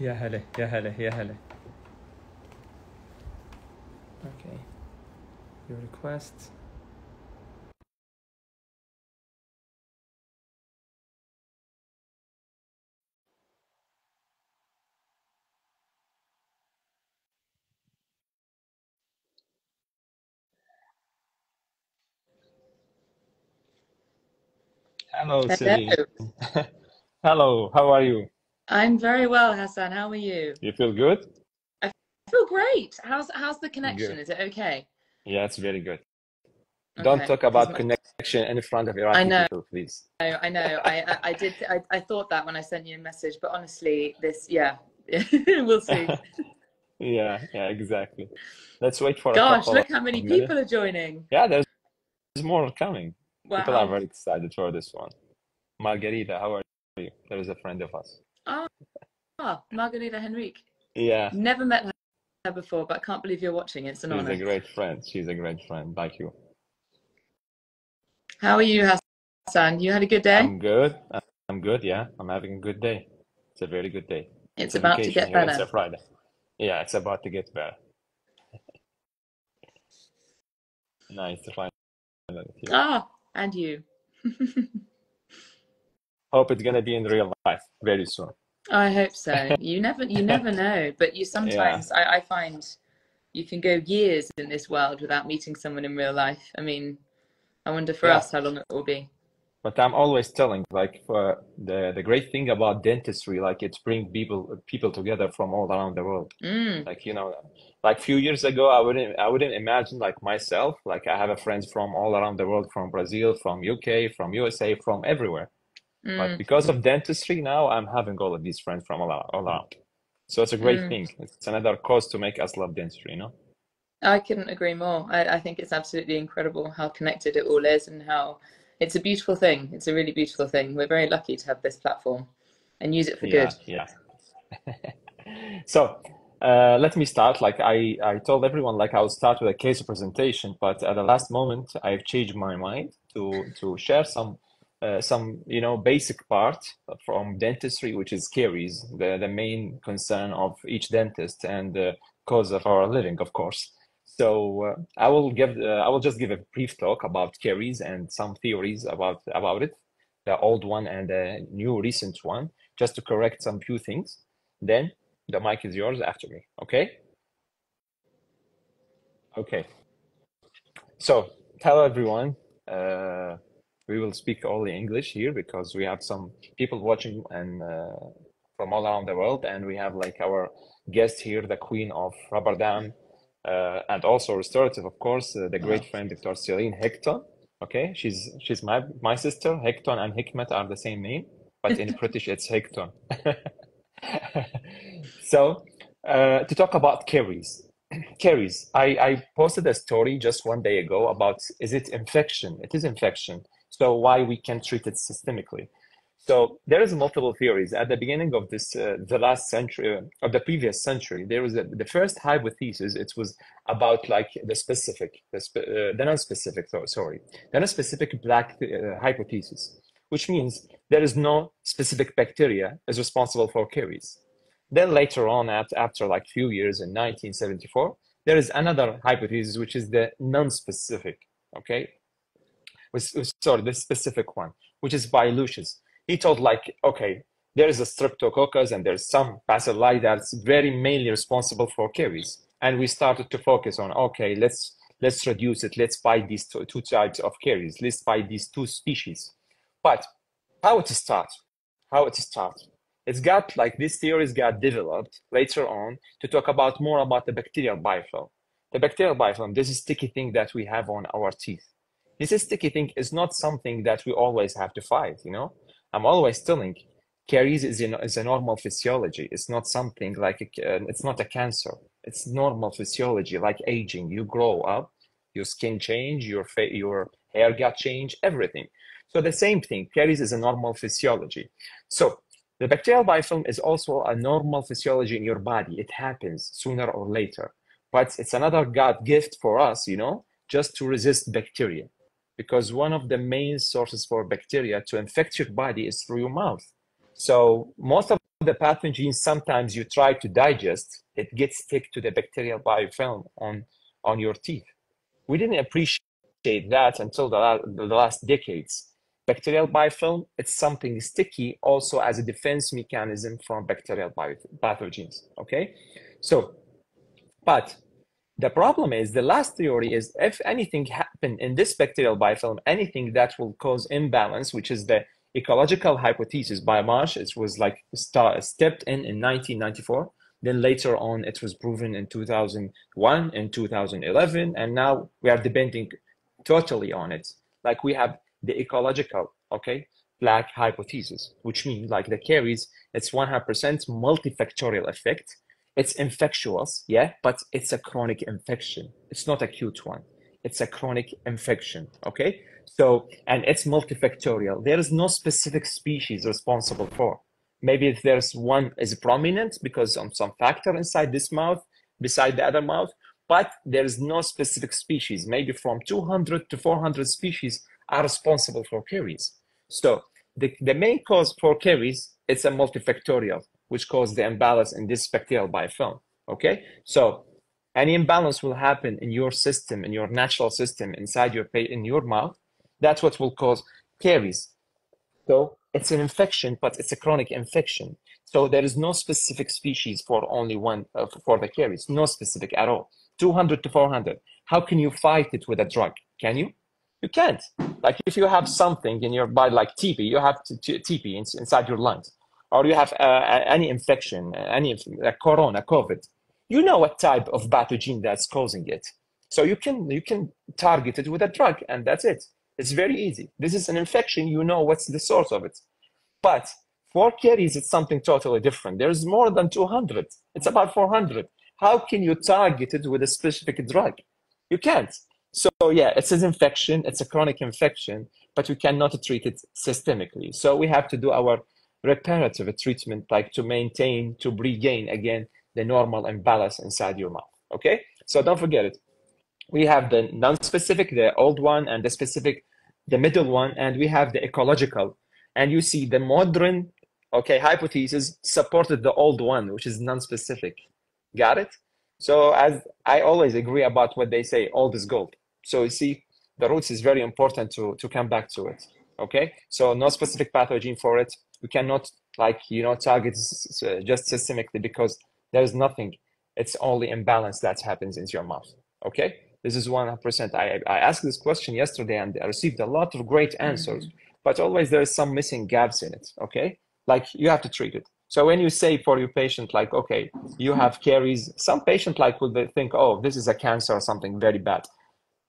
يا هلا يا هلا يا هلا. Okay, your request. Hello, Hello. Celine. Hello, how are you? I'm very well, Hassan. How are you? You feel good? I feel great. How's the connection? Good. Is it okay? Yeah, it's very good. Don't Okay. talk about connection in front of I Iraqi know, people, please. I know. I did. I thought that when I sent you a message, but honestly, yeah, we'll see. Yeah, yeah, exactly. Let's wait for a Gosh, couple look how many of minutes. people are joining. Yeah, there's more coming. People are Wow. very excited for this one. Margarita, how are you? There is a friend of us. Margarita Henrique. Yeah, Never met her before, but I can't believe you're watching. It's an she's a honor. great friend. She's a great friend, like you. How are you, Hassan? You had a good day? I'm good. I'm good, yeah. I'm having a good day. It's a very good day. It's It's a about to vacation get here. It's a better. Friday. Yeah, it's about to get better. Nice to find out with you. And you. Hope it's gonna be in real life very soon. I hope so. You never know. But you Yeah, sometimes, I find you can go years in this world without meeting someone in real life. I mean, I wonder for yeah. us how long it will be. But I'm always telling, like, the great thing about dentistry, like, it's bring people together from all around the world. Mm, Like, like few years ago, I wouldn't imagine like myself, like I have a friends from all around the world, from Brazil, from UK, from USA, from everywhere. But mm, because of dentistry now, I'm having all of these friends from all around. So it's a great mm. thing. It's another cause to make us love dentistry, you know? I couldn't agree more. I think it's absolutely incredible how connected it all is and how it's a beautiful thing. It's a really beautiful thing. We're very lucky to have this platform and use it for Yeah, good. yeah. So let me start. Like I told everyone, like I'll start with a case presentation, but at the last moment, I've changed my mind to share some basic part from dentistry, which is caries, the main concern of each dentist and the cause of our living, of course. So I will just give a brief talk about caries and some theories about it, the old one and the new recent one, just to correct some few things. Then the mic is yours after me. Okay? Okay. So, hello everyone. Uh, we will speak only English here because we have some people watching and from all around the world, and we have like our guest here, the queen of rubber dam, and also restorative, of course, the great friend Dr. Celine Hecton. Okay, she's my sister. Hecton and Hikmet are the same name, but in British it's Hecton. So, to talk about caries. Caries. I posted a story just one day ago about is it infection? It is infection. So why we can treat it systemically? So there is multiple theories. At the beginning of the last century, of the previous century, there was the first hypothesis. It was about like the non-specific. Sorry, the non-specific black hypothesis, which means there is no specific bacteria is responsible for caries. Then later on, after like few years in 1974, there is another hypothesis, which is the non-specific, okay? Sorry, the specific one, which is by Lucius. He told like, okay, there is a streptococcus and there's some bacilli that's very mainly responsible for caries. And we started to focus on, okay, let's reduce it. Let's buy these two types of caries. Let's buy these two species. But how it starts? How it starts? It's got like these theories got developed later on to talk about more about the bacterial biofilm. The bacterial biofilm, this is sticky thing that we have on our teeth. This sticky thing is not something that we always have to fight, you know? I'm always telling caries is a normal physiology. It's not something like it's not a cancer. It's normal physiology, like aging. You grow up, your skin change, your hair got changed, everything. So the same thing, caries is a normal physiology. So the bacterial biofilm is also a normal physiology in your body. It happens sooner or later, but it's another God gift for us, just to resist bacteria. Because one of the main sources for bacteria to infect your body is through your mouth. So most of the pathogens, sometimes you try to digest, it gets stick to the bacterial biofilm on your teeth. We didn't appreciate that until the last decades. Bacterial biofilm, it's something sticky also as a defense mechanism from bacterial pathogens, okay? So, but the problem is, the last theory is, if anything happened in this bacterial biofilm, anything that will cause imbalance, which is the ecological hypothesis by Marsh, it was like stepped in 1994. Then later on, it was proven in 2001 and 2011, and now we are depending totally on it. Like we have the ecological, okay, plaque hypothesis, which means like the caries, it's 100% multifactorial effect. It's infectious, yeah, but it's a chronic infection. It's not acute one. It's a chronic infection, okay? So, and it's multifactorial. There is no specific species responsible for. Maybe if there's one is prominent because of some factor inside this mouth, beside the other mouth, but there is no specific species. Maybe from 200 to 400 species are responsible for caries. So the main cause for caries, it's a multifactorial, which causes the imbalance in this bacterial biofilm, okay? So any imbalance will happen in your system, in your natural system, inside in your mouth. That's what will cause caries. So it's an infection, but it's a chronic infection. So there is no specific species for only one, for the caries, no specific at all. 200 to 400. How can you fight it with a drug? Can you? You can't. Like if you have something in your body, like TB, you have TB inside your lungs, or you have any infection, corona, COVID, you know what type of pathogen that's causing it. So you can target it with a drug, and that's it. It's very easy. This is an infection, you know what's the source of it. But for caries, it's something totally different. There's more than 200. It's about 400. How can you target it with a specific drug? You can't. So yeah, it's an infection, it's a chronic infection, but we cannot treat it systemically. So we have to do our reparative treatment, like to maintain, to regain again the normal imbalance inside your mouth, okay? So don't forget it. We have the non-specific, the old one, and the specific, the middle one, and we have the ecological. And you see the modern, okay, hypothesis supported the old one, which is non-specific. Got it? So as I always agree about what they say, old is gold. So you see, the roots is very important to come back to it, okay? So no specific pathogen for it. We cannot target just systemically because there is nothing. It's only imbalance that happens in your mouth, okay? This is 100%. I asked this question yesterday and I received a lot of great answers, but always there is some missing gaps in it, okay? Like you have to treat it. So when you say for your patient, like, okay, you have caries, some patient like will think, oh, this is a cancer or something very bad.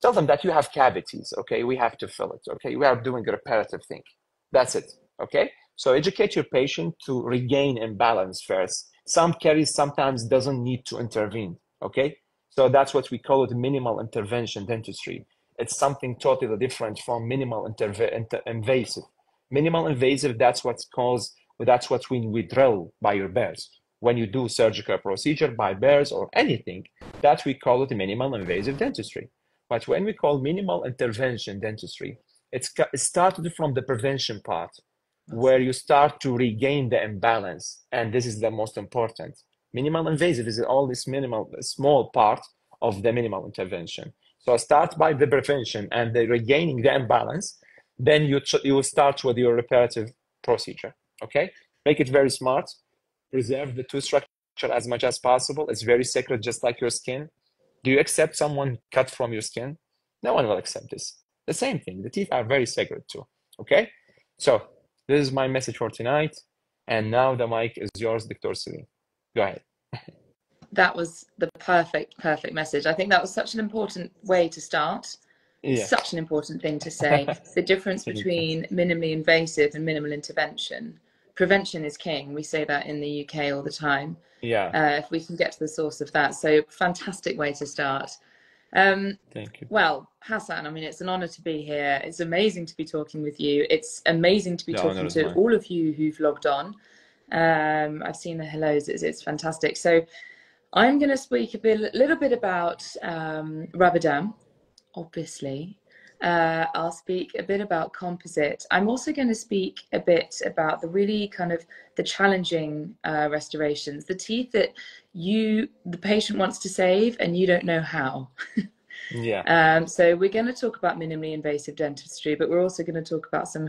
Tell them that you have cavities, okay? We have to fill it, okay? We are doing a reparative thing. That's it, okay? So educate your patient to regain imbalance first. Some caries sometimes doesn't need to intervene, okay? So that's what we call it minimal intervention dentistry. It's something totally different from minimal invasive. Minimal invasive, that's what we drill by your bears. When you do surgical procedure by bears or anything, that we call it minimal invasive dentistry. But when we call minimal intervention dentistry, it started from the prevention part, where you start to regain the imbalance. And this is the most important. Minimal invasive is all this small part of the minimal intervention. So start by the prevention and the regaining the imbalance. Then you start with your reparative procedure, okay? Make it very smart. Preserve the tooth structure as much as possible. It's very sacred, just like your skin. Do you accept someone cut from your skin? No one will accept this. The same thing. The teeth are very sacred too, okay? So this is my message for tonight. And now the mic is yours, Dr. Celine. Go ahead. That was the perfect message. I think that was such an important way to start. Yeah. Such an important thing to say. The difference between minimally invasive and minimal intervention. Prevention is king. We say that in the UK all the time. Yeah. If we can get to the source of that. So fantastic way to start. Thank you. Well, Hassan, I mean, it's an honor to be here. It's amazing to be talking with you. It's amazing to be talking to all of you who've logged on. I've seen the hellos. It's fantastic. So I'm going to speak a little bit about Ramadan, obviously. I'll speak a bit about composite. I'm also going to speak a bit about the really kind of the challenging restorations, the teeth that the patient wants to save and you don't know how. Yeah. So we're going to talk about minimally invasive dentistry, but we're also going to talk about some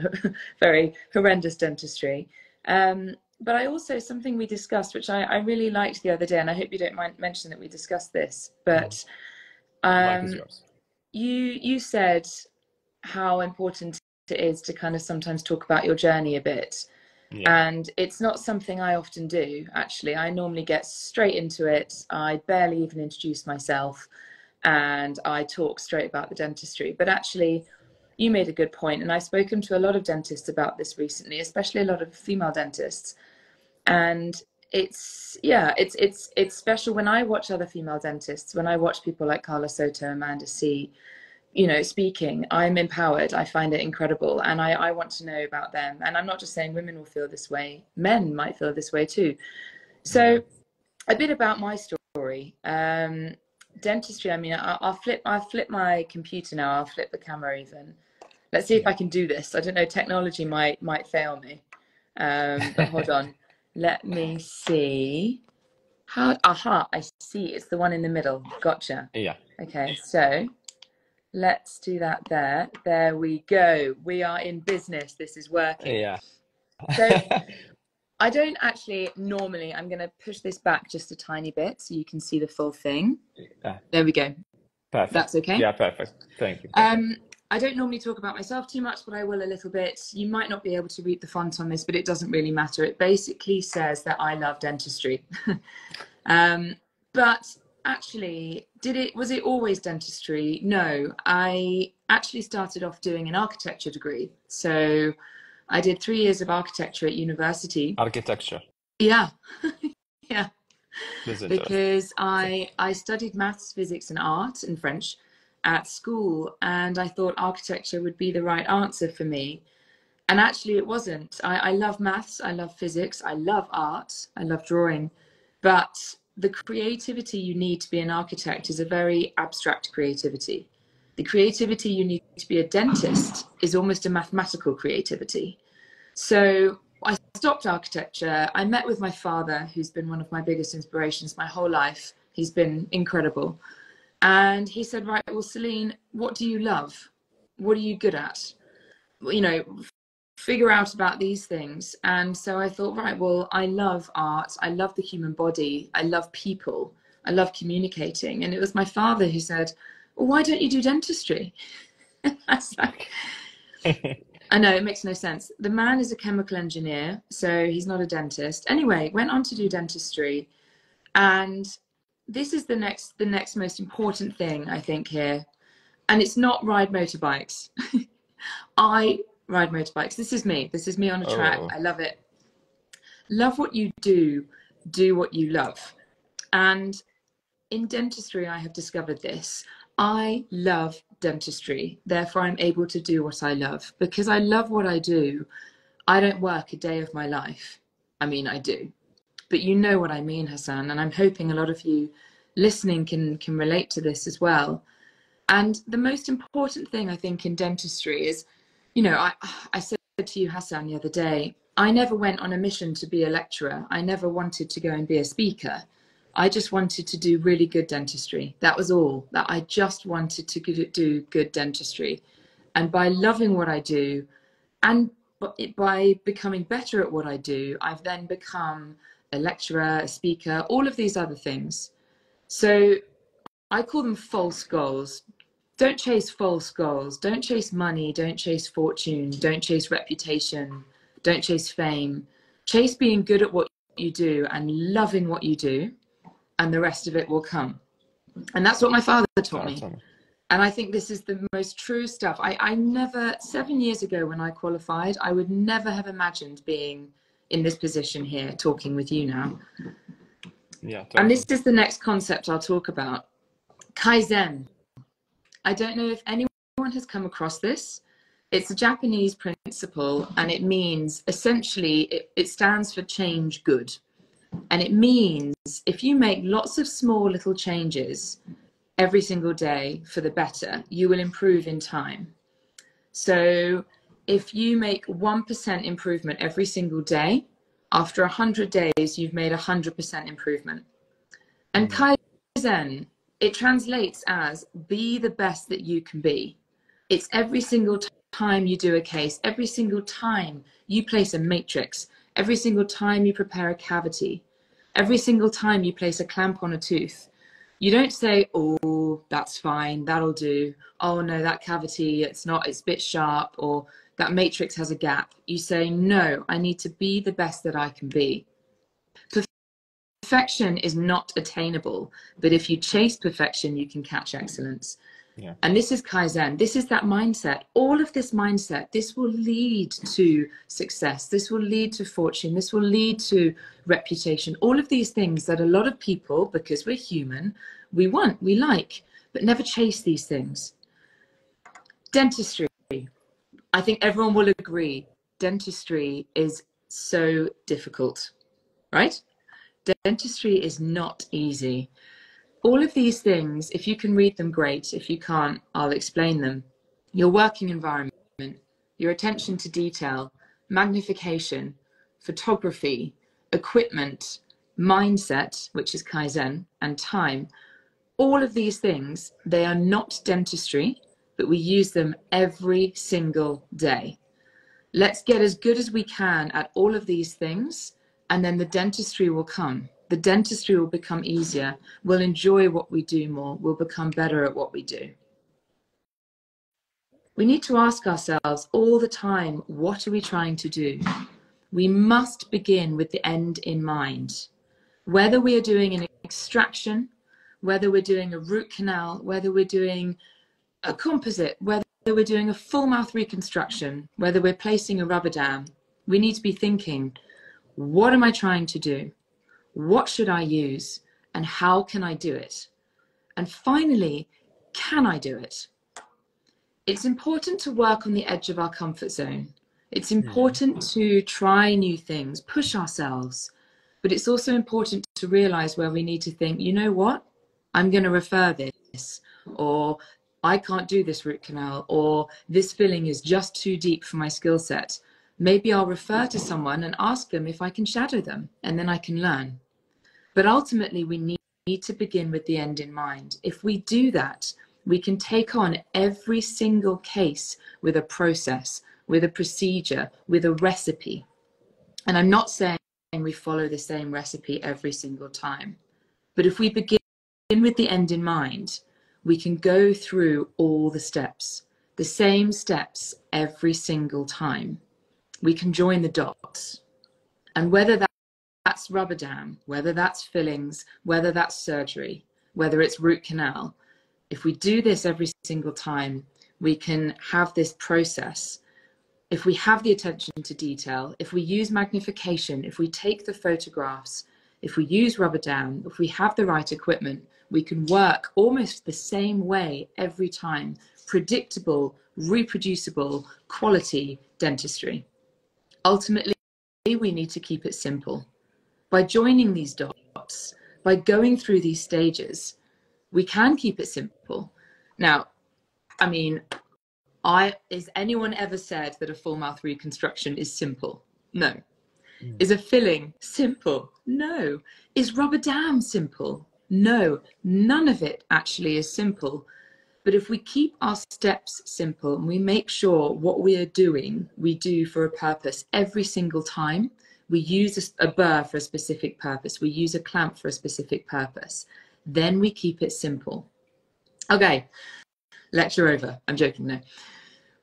very horrendous dentistry. But I also, something we discussed, which I really liked the other day, and I hope you don't mind mentioning that we discussed this, but Mike is yours. you said how important it is to kind of sometimes talk about your journey a bit. Yeah. And it's not something I often do, actually. I normally get straight into it. I barely even introduce myself and I talk straight about the dentistry. But actually, you made a good point, and I've spoken to a lot of dentists about this recently, especially a lot of female dentists. And it's special when I watch other female dentists, when I watch people like Carla Soto, Amanda C, speaking, I'm empowered. I find it incredible. And I want to know about them. And I'm not just saying women will feel this way. Men might feel this way too. So a bit about my story. Dentistry, I mean, I'll flip my computer now. I'll flip the camera even. Let's see if I can do this. I don't know, technology might fail me. But hold on. Let me see. Aha, I see. It's the one in the middle. Gotcha. Yeah. Okay, so let's do that there. There we go. We are in business. This is working. Yeah. So I don't actually normally, I'm going to push this back just a tiny bit so you can see the full thing. Yeah. There we go. Perfect. That's okay? Yeah, perfect. Thank you. I don't normally talk about myself too much, but I will a little bit. You might not be able to read the font on this, but it doesn't really matter. It basically says that I love dentistry. But actually, was it always dentistry? No, I actually started off doing an architecture degree. So I did 3 years of architecture at university. Architecture. Yeah. Yeah. Because I studied maths, physics and art and French at school, and I thought architecture would be the right answer for me. And actually it wasn't. I love maths, I love physics, I love art, I love drawing, but the creativity you need to be an architect is a very abstract creativity. The creativity you need to be a dentist is almost a mathematical creativity. So I stopped architecture. I met with my father, who's been one of my biggest inspirations my whole life. He's been incredible. And he said, right, well, Celine, what do you love? What are you good at? Figure out about these things. And so I thought, right, well, I love art. I love the human body. I love people. I love communicating. And it was my father who said, well, why don't you do dentistry? I was like, I know, it makes no sense. The man is a chemical engineer, so he's not a dentist. Anyway, went on to do dentistry. And this is the next most important thing, I think, here. And it's not ride motorbikes. I ride motorbikes. This is me. This is me on a track. I love it. Love what you do. Do what you love. And in dentistry, I have discovered this. I love dentistry. Therefore, I'm able to do what I love. Because I love what I do, I don't work a day of my life. I mean, I do. But you know what I mean, Hassan. And I'm hoping a lot of you listening can relate to this as well. And the most important thing, I think, in dentistry is, I said to you, Hassan, the other day, I never went on a mission to be a lecturer. I never wanted to go and be a speaker. I just wanted to do really good dentistry. That was all. That I just wanted to do good dentistry. And by loving what I do, and by becoming better at what I do, I've then become a lecturer, a speaker, all of these other things. So I call them false goals. Don't chase false goals. Don't chase money. Don't chase fortune. Don't chase reputation. Don't chase fame. Chase being good at what you do and loving what you do, and the rest of it will come. And that's what my father taught me. And I think this is the most true stuff. I never, 7 years ago when I qualified, I would never have imagined being in this position here, talking with you now. Yeah. Totally. And this is the next concept I'll talk about. Kaizen. I don't know if anyone has come across this. It's a Japanese principle, and it means, essentially, it stands for change good. And it means if you make lots of small little changes every single day for the better, you will improve in time. So if you make 1% improvement every single day, after 100 days, you've made 100% improvement. And Kaizen, it translates as be the best that you can be. It's every single time you do a case, every single time you place a matrix, every single time you prepare a cavity, every single time you place a clamp on a tooth. You don't say, oh, that's fine, that'll do. Oh no, that cavity, it's a bit sharp, or that matrix has a gap. You say, no, I need to be the best that I can be. Perfection is not attainable, but if you chase perfection, you can catch excellence. Yeah. And this is Kaizen. This is that mindset. All of this mindset, this will lead to success. This will lead to fortune. This will lead to reputation. All of these things that a lot of people, because we're human, we want, we like, but never chase these things. Dentistry. I think everyone will agree, dentistry is so difficult, right? Dentistry is not easy. All of these things, if you can read them, great. If you can't, I'll explain them. Your working environment, your attention to detail, magnification, photography, equipment, mindset, which is Kaizen, and time. All of these things, they are not dentistry, but we use them every single day. Let's get as good as we can at all of these things, and then the dentistry will come. The dentistry will become easier. We'll enjoy what we do more. We'll become better at what we do. We need to ask ourselves all the time, what are we trying to do? We must begin with the end in mind. Whether we are doing an extraction, whether we're doing a root canal, whether we're doing a composite, whether we're doing a full mouth reconstruction, whether we're placing a rubber dam, we need to be thinking, what am I trying to do? What should I use? And how can I do it? And finally, can I do it? It's important to work on the edge of our comfort zone. It's important to try new things, push ourselves. But it's also important to realize where we need to think, you know what? I'm going to refer this, or I can't do this root canal, or this filling is just too deep for my skill set. Maybe I'll refer to someone and ask them if I can shadow them, and then I can learn. But ultimately, we need to begin with the end in mind. If we do that, we can take on every single case with a process, with a procedure, with a recipe. And I'm not saying we follow the same recipe every single time. But if we begin with the end in mind, we can go through all the steps, the same steps every single time. We can join the dots. And whether that's rubber dam, whether that's fillings, whether that's surgery, whether it's root canal, if we do this every single time, we can have this process. If we have the attention to detail, if we use magnification, if we take the photographs, if we use rubber dam, if we have the right equipment, we can work almost the same way every time. Predictable, reproducible, quality dentistry. Ultimately, we need to keep it simple. By joining these dots, by going through these stages, we can keep it simple. Now, I mean, is anyone ever said that a full mouth reconstruction is simple? No. Is a filling simple? No. Is rubber dam simple? No. None of it actually is simple. But if we keep our steps simple and we make sure what we are doing, we do for a purpose every single time, we use a burr for a specific purpose, we use a clamp for a specific purpose, then we keep it simple. Okay, lecture over. I'm joking, no.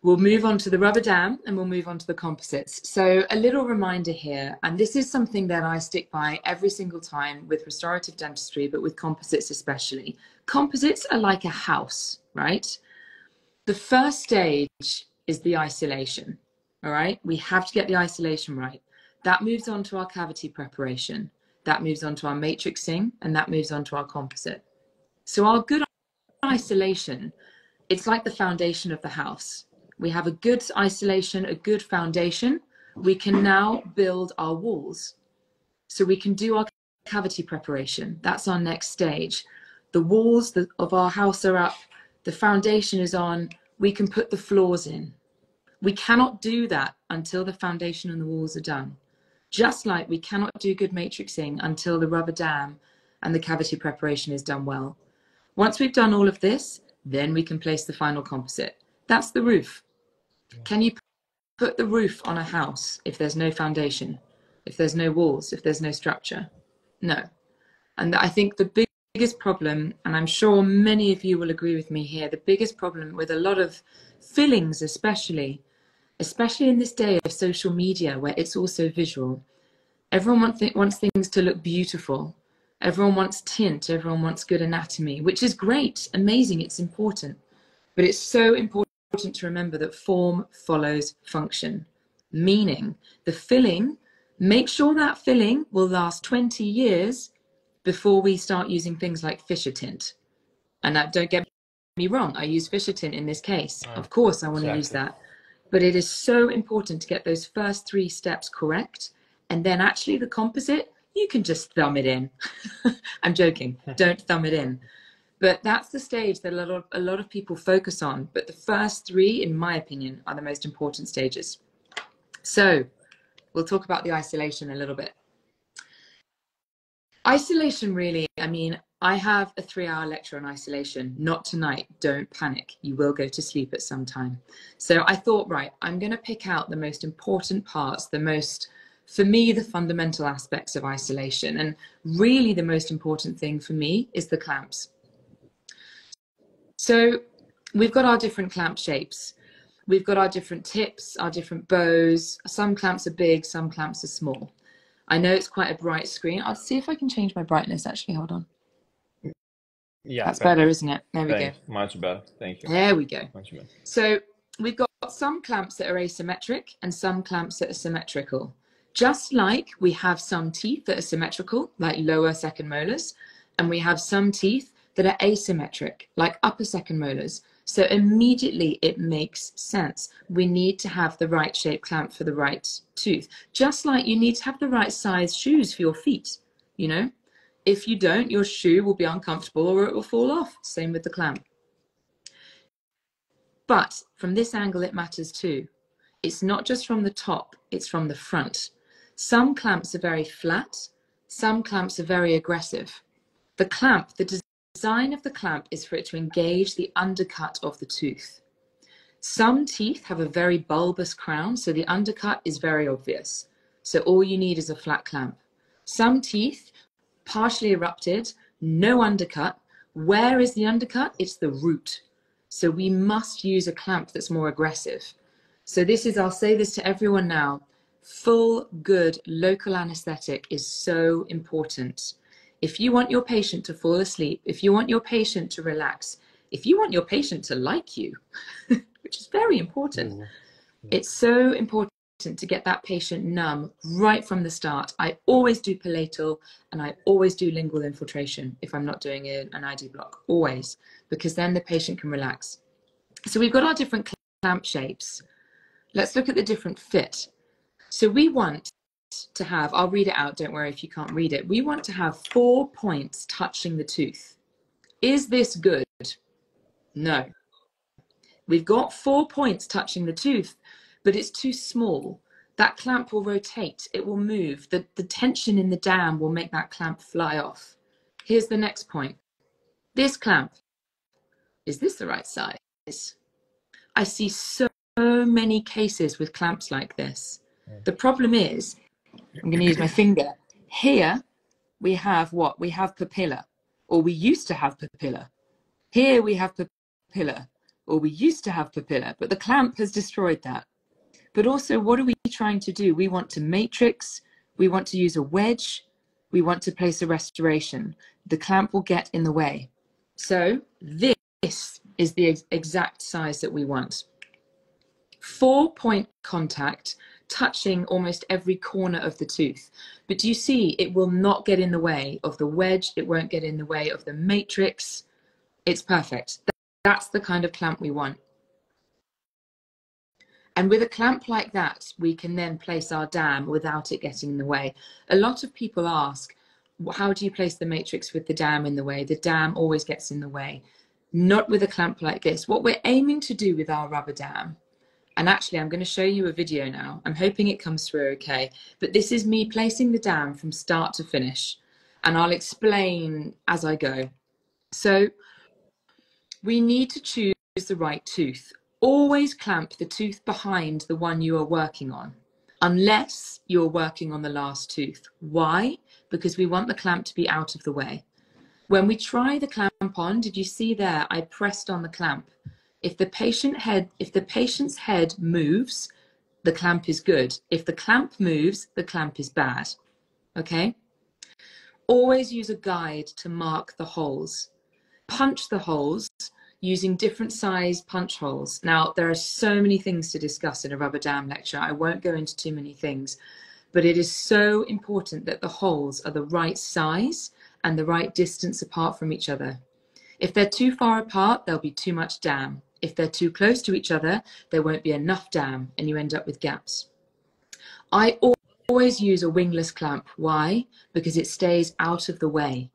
We'll move on to the rubber dam and we'll move on to the composites. So a little reminder here, and this is something that I stick by every single time with restorative dentistry, but with composites especially. Composites are like a house, right? The first stage is the isolation, all right? We have to get the isolation right. That moves on to our cavity preparation. That moves on to our matrixing, and that moves on to our composite. So our good isolation, it's like the foundation of the house. We have a good isolation, a good foundation. We can now build our walls. So we can do our cavity preparation. That's our next stage. The walls of our house are up. The foundation is on. We can put the floors in. We cannot do that until the foundation and the walls are done. Just like we cannot do good matrixing until the rubber dam and the cavity preparation is done well. Once we've done all of this, then we can place the final composite. That's the roof. Can you put the roof on a house if there's no foundation, if there's no walls, if there's no structure? No. And I think the biggest problem, and I'm sure many of you will agree with me here, the biggest problem with a lot of fillings, especially in this day of social media where it's also visual, everyone wants things to look beautiful. Everyone wants tint, everyone wants good anatomy, which is great, amazing, it's important. But it's so important to remember that form follows function, meaning the filling, make sure that filling will last 20 years before we start using things like Fisher tint. And that, don't get me wrong, I use Fisher tint in this case. Of course I want to use that. But it is so important to get those first 3 steps correct. And then actually the composite, you can just thumb it in. I'm joking, don't thumb it in. But that's the stage that a lot of people focus on. But the first 3, in my opinion, are the most important stages. So we'll talk about the isolation a little bit. Isolation, really, I mean, I have a 3-hour lecture on isolation. Not tonight, don't panic. You will go to sleep at some time. So I thought, right, I'm going to pick out the most important parts, for me, the fundamental aspects of isolation. And really the most important thing for me is the clamps. So we've got our different clamp shapes. We've got our different tips, our different bows. Some clamps are big, some clamps are small. I know it's quite a bright screen. I'll see if I can change my brightness, actually. Hold on. Yeah, that's better, isn't it? There we go. Much better. Thank you. There we go. Much better. So we've got some clamps that are asymmetric and some clamps that are symmetrical. Just like we have some teeth that are symmetrical, like lower second molars, and we have some teeth that are asymmetric, like upper second molars. So immediately it makes sense. We need to have the right shape clamp for the right tooth. Just like you need to have the right size shoes for your feet, you know? If you don't, your shoe will be uncomfortable or it will fall off. Same with the clamp. But from this angle, it matters too. It's not just from the top, it's from the front. Some clamps are very flat, some clamps are very aggressive. The clamp, the design of the clamp is for it to engage the undercut of the tooth. Some teeth have a very bulbous crown, so the undercut is very obvious. So all you need is a flat clamp. Some teeth, partially erupted, no undercut. Where is the undercut? It's the root. So we must use a clamp that's more aggressive. So this is, I'll say this to everyone now, full good local anesthetic is so important. If you want your patient to fall asleep, if you want your patient to relax, if you want your patient to like you, which is very important, it's so important to get that patient numb right from the start. I always do palatal and I always do lingual infiltration if I'm not doing an ID block, always, because then the patient can relax. So we've got our different clamp shapes. Let's look at the different fit. So we want to have, I'll read it out, don't worry if you can't read it. We want to have 4 points touching the tooth. Is this good? No. We've got 4 points touching the tooth, but it's too small. That clamp will rotate, it will move. The tension in the dam will make that clamp fly off. Here's the next point. This clamp, is this the right size? I see so many cases with clamps like this. The problem is, I'm going to use my finger. Here we have what? We have papilla, or we used to have papilla. Here we have papilla, or we used to have papilla, but the clamp has destroyed that. But also, what are we trying to do? We want to matrix, we want to use a wedge, we want to place a restoration. The clamp will get in the way. So this is the exact size that we want. 4 point contact, touching almost every corner of the tooth. But do you see, it will not get in the way of the wedge, it won't get in the way of the matrix. It's perfect. That's the kind of clamp we want. And with a clamp like that, we can then place our dam without it getting in the way. A lot of people ask, how do you place the matrix with the dam in the way? The dam always gets in the way. Not with a clamp like this. What we're aiming to do with our rubber dam And actually, I'm going to show you a video now. I'm hoping it comes through okay. But this is me placing the dam from start to finish. And I'll explain as I go. So we need to choose the right tooth. Always clamp the tooth behind the one you are working on, unless you're working on the last tooth. Why? Because we want the clamp to be out of the way. When we try the clamp on, did you see there? I pressed on the clamp. If the patient's head moves, the clamp is good. If the clamp moves, the clamp is bad. Okay? Always use a guide to mark the holes. Punch the holes using different size punch holes. Now, there are so many things to discuss in a rubber dam lecture. I won't go into too many things, but it is so important that the holes are the right size and the right distance apart from each other. If they're too far apart, there'll be too much dam. If they're too close to each other, there won't be enough dam and you end up with gaps. I always use a wingless clamp. Why? Because it stays out of the way.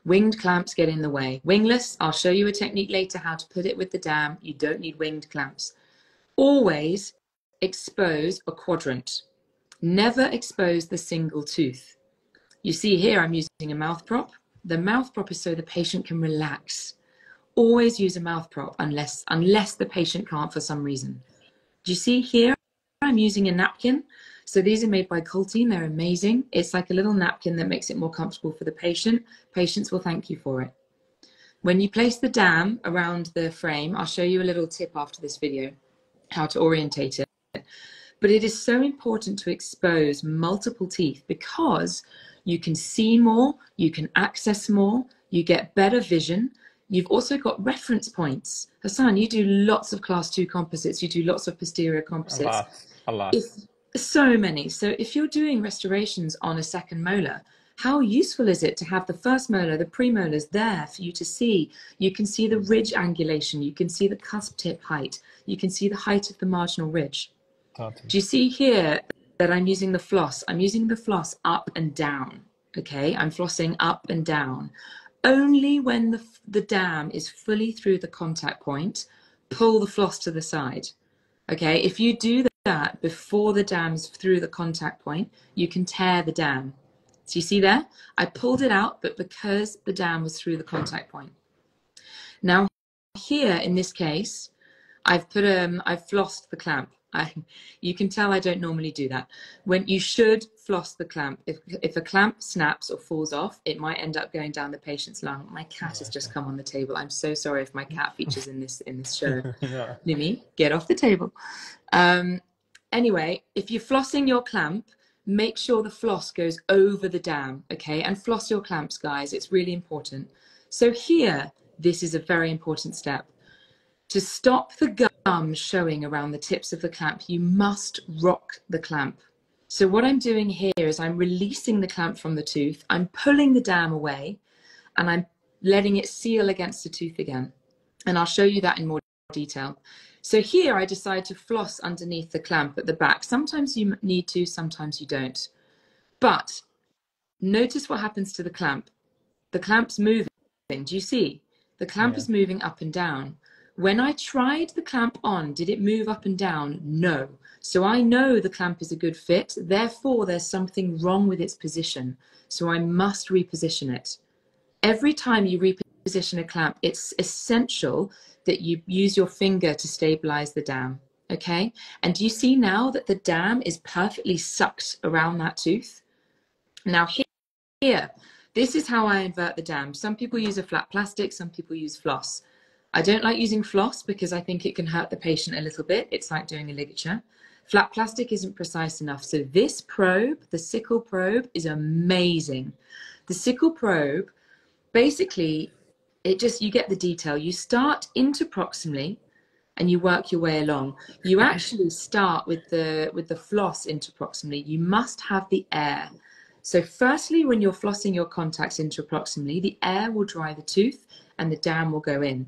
Winged clamps get in the way. Wingless, I'll show you a technique later how to put it with the dam. You don't need winged clamps. Always expose a quadrant. Never expose the single tooth. You see here I'm using a mouth prop. The mouth prop is so the patient can relax. Always use a mouth prop unless the patient can't for some reason. Do you see here I'm using a napkin? So these are made by Coltine. They're amazing. It's like a little napkin that makes it more comfortable for the patient. Patients will thank you for it. When you place the dam around the frame, I'll show you a little tip after this video, how to orientate it. But it is so important to expose multiple teeth because you can see more, you can access more, you get better vision. You've also got reference points. Hassan, you do lots of class 2 composites. You do lots of posterior composites. A lot. So many. So if you're doing restorations on a second molar, how useful is it to have the first molar, the premolars there for you to see? You can see the ridge angulation. You can see the cusp tip height. You can see the height of the marginal ridge. Totally. Do you see here that I'm using the floss? I'm using the floss up and down. Okay, I'm flossing up and down. Only when the dam is fully through the contact point, pull the floss to the side. Okay, if you do that before the dam's through the contact point, you can tear the dam. So you see there, I pulled it out, but because the dam was through the contact point. Now here in this case, I've flossed the clamp. You can tell I don't normally do that. When you should floss the clamp. If a clamp snaps or falls off, it might end up going down the patient's lung. My cat has just come on the table. I'm so sorry if my cat features in this show. Yeah. Nimi, get off the table. Anyway, if you're flossing your clamp, make sure the floss goes over the dam, okay? And floss your clamps, guys. It's really important. So here, this is a very important step. To stop the gum showing around the tips of the clamp, you must rock the clamp. So what I'm doing here is I'm releasing the clamp from the tooth, I'm pulling the dam away, and I'm letting it seal against the tooth again. And I'll show you that in more detail. So here I decide to floss underneath the clamp at the back. Sometimes you need to, sometimes you don't. But notice what happens to the clamp. The clamp's moving. Do you see? The clamp is moving up and down. When I tried the clamp on, did it move up and down? No. So I know the clamp is a good fit. Therefore, there's something wrong with its position. So I must reposition it. Every time you reposition a clamp, it's essential that you use your finger to stabilize the dam. Okay? And do you see now that the dam is perfectly sucked around that tooth? Now here, this is how I invert the dam. Some people use a flat plastic, some people use floss. I don't like using floss because I think it can hurt the patient a little bit. It's like doing a ligature. Flat plastic isn't precise enough. So this probe, the sickle probe, is amazing. The sickle probe, basically, you get the detail. You start interproximally and you work your way along. You actually start with the floss interproximally. You must have the air. So firstly, when you're flossing your contacts interproximally, the air will dry the tooth and the dam will go in.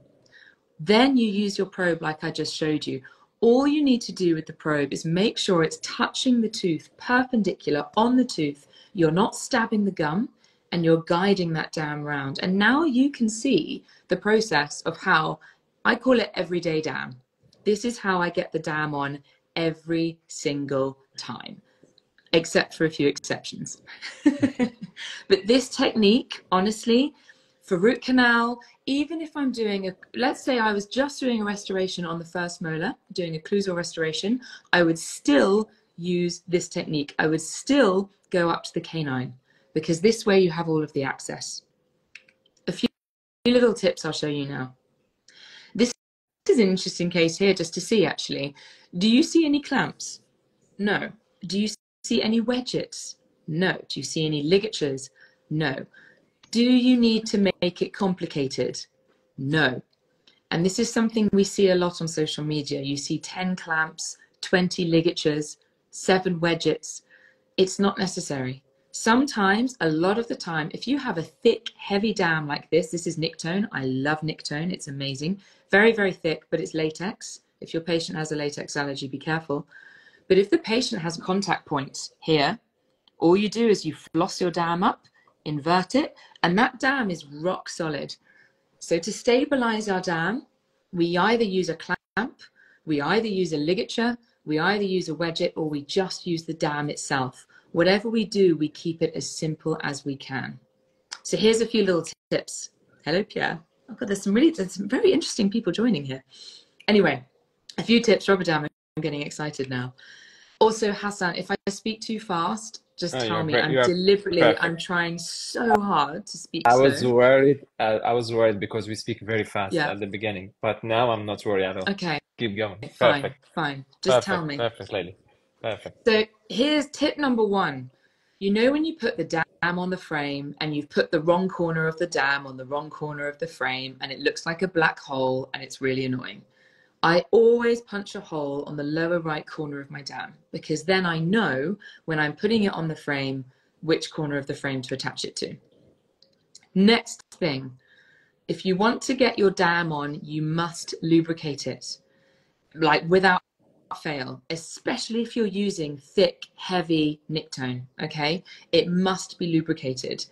Then you use your probe like I just showed you. All you need to do with the probe is make sure it's touching the tooth perpendicular on the tooth. You're not stabbing the gum and you're guiding that dam round. And now you can see the process of how I call it everyday dam. This is how I get the dam on every single time, except for a few exceptions. But this technique, honestly, for root canal, even if I'm doing let's say I was just doing a restoration on the first molar, doing a occlusal restoration, I would still use this technique. I would still go up to the canine, because this way you have all of the access. A few little tips I'll show you now. This is an interesting case here just to see, actually. Do you see any clamps? No. Do you see any wedgets? No. Do you see any ligatures? No. Do you need to make it complicated? No. And this is something we see a lot on social media. You see 10 clamps, 20 ligatures, 7 wedgets. It's not necessary. Sometimes, a lot of the time, if you have a thick, heavy dam like this is Nictone. I love Nictone. It's amazing. Very, very thick, but it's latex. If your patient has a latex allergy, be careful. But if the patient has contact points here, all you do is you floss your dam up, invert it, and that dam is rock solid. So to stabilize our dam, we either use a clamp, we either use a ligature, we either use a wedget, or we just use the dam itself. Whatever we do, we keep it as simple as we can. So here's a few little tips. Hello, Pierre. Oh God, there's some very interesting people joining here. Anyway, a few tips, rubber dam. I'm getting excited now. Also, Hassan, if I speak too fast, just tell me. I'm trying so hard to speak I was worried. I was worried because we speak very fast at the beginning, but now I'm not worried at all. Okay. Keep going. Fine. Just tell me. Perfect, lady. Perfect. So here's tip number 1. You know when you put the dam on the frame and you've put the wrong corner of the dam on the wrong corner of the frame and it looks like a black hole and it's really annoying. I always punch a hole on the lower right corner of my dam, because then I know when I'm putting it on the frame which corner of the frame to attach it to. Next thing, if you want to get your dam on, you must lubricate it, like without fail, especially if you're using thick, heavy Nictone, okay? It must be lubricated.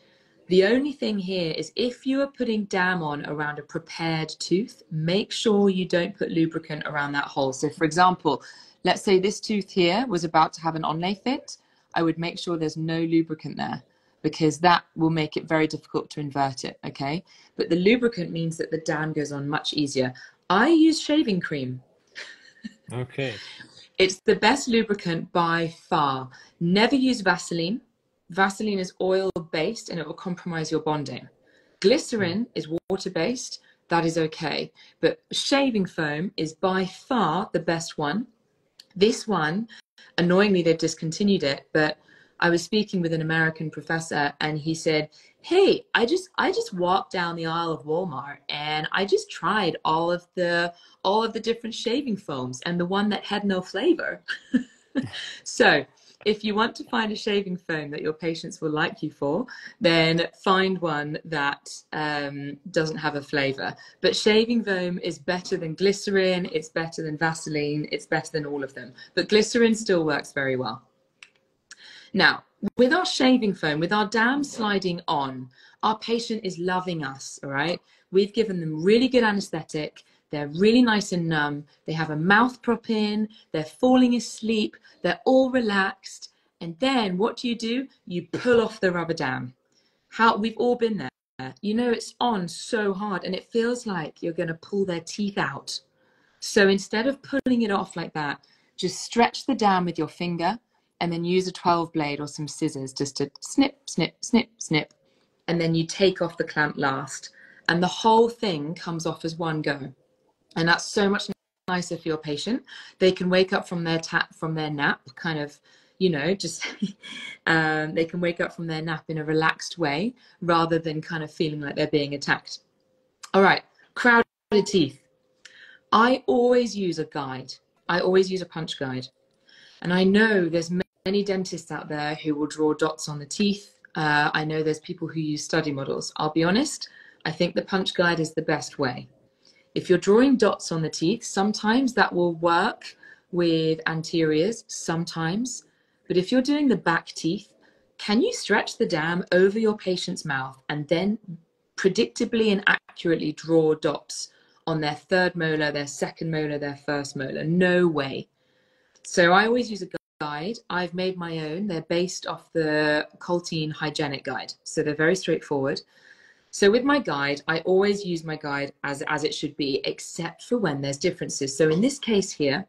The only thing here is if you are putting dam on around a prepared tooth, make sure you don't put lubricant around that hole. So for example, let's say this tooth here was about to have an onlay fit. I would make sure there's no lubricant there, because that will make it very difficult to invert it, okay? But the lubricant means that the dam goes on much easier. I use shaving cream. Okay. It's the best lubricant by far. Never use Vaseline. Vaseline is oil-based and it will compromise your bonding. Glycerin is water-based. That is okay. But shaving foam is by far the best one. This one, annoyingly, they've discontinued it, but I was speaking with an American professor and he said, hey, I just walked down the aisle of Walmart and I just tried all of the different shaving foams and the one that had no flavor. So if you want to find a shaving foam that your patients will like you for, then find one that doesn't have a flavor. But shaving foam is better than glycerin, it's better than Vaseline, it's better than all of them. But glycerin still works very well. Now, with our shaving foam, with our dam sliding on, our patient is loving us, all right? We've given them really good anesthetic. They're really nice and numb. They have a mouth prop in. They're falling asleep. They're all relaxed. And then what do? You pull off the rubber dam. We've all been there. You know, it's on so hard and it feels like you're going to pull their teeth out. So instead of pulling it off like that, just stretch the dam with your finger and then use a 12 blade or some scissors just to snip, snip, snip, snip. And then you take off the clamp last. And the whole thing comes off as one go. And that's so much nicer for your patient. They can wake up from their nap, kind of, you know, just they can wake up from their nap in a relaxed way rather than kind of feeling like they're being attacked. All right, crowded teeth. I always use a guide. I always use a punch guide. And I know there's many dentists out there who will draw dots on the teeth. I know there's people who use study models. I'll be honest, I think the punch guide is the best way. If you're drawing dots on the teeth, sometimes that will work with anteriors, sometimes. But if you're doing the back teeth, can you stretch the dam over your patient's mouth and then predictably and accurately draw dots on their third molar, their second molar, their first molar. No way. So I always use a guide. I've made my own. They're based off the Coltine Hygienic Guide. So they're very straightforward. So with my guide, I always use my guide as it should be, except for when there's differences. So in this case here,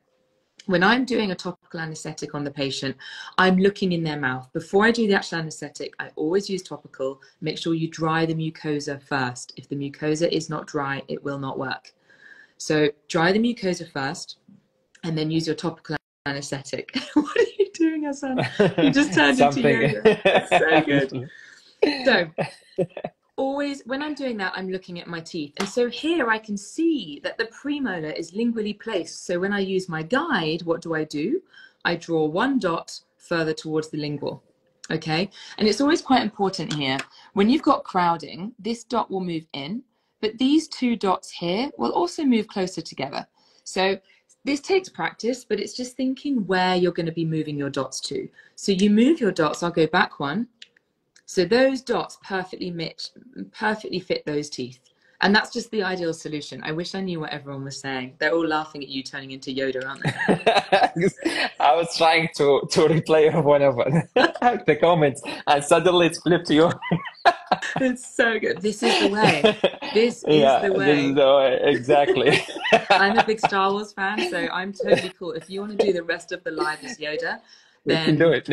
when I'm doing a topical anesthetic on the patient, I'm looking in their mouth. Before I do the actual anesthetic, I always use topical. Make sure you dry the mucosa first. If the mucosa is not dry, it will not work. So dry the mucosa first, and then use your topical anesthetic. What are you doing, Hassan? You just turned into yoga. That's so good. So always, when I'm doing that, I'm looking at my teeth. And so here I can see that the premolar is lingually placed. So when I use my guide, what do? I draw one dot further towards the lingual. Okay. And it's always quite important here. When you've got crowding, this dot will move in, but these two dots here will also move closer together. So this takes practice, but it's just thinking where you're going to be moving your dots to. So you move your dots. I'll go back one. So those dots perfectly fit those teeth. And that's just the ideal solution. I wish I knew what everyone was saying. They're all laughing at you turning into Yoda, aren't they? I was trying to replay one of the comments, and suddenly it's flipped to you. It's so good. This is the way. This is the way. This is the way. Exactly. I'm a big Star Wars fan, so I'm totally cool. If you want to do the rest of the live as Yoda, then, we can do it.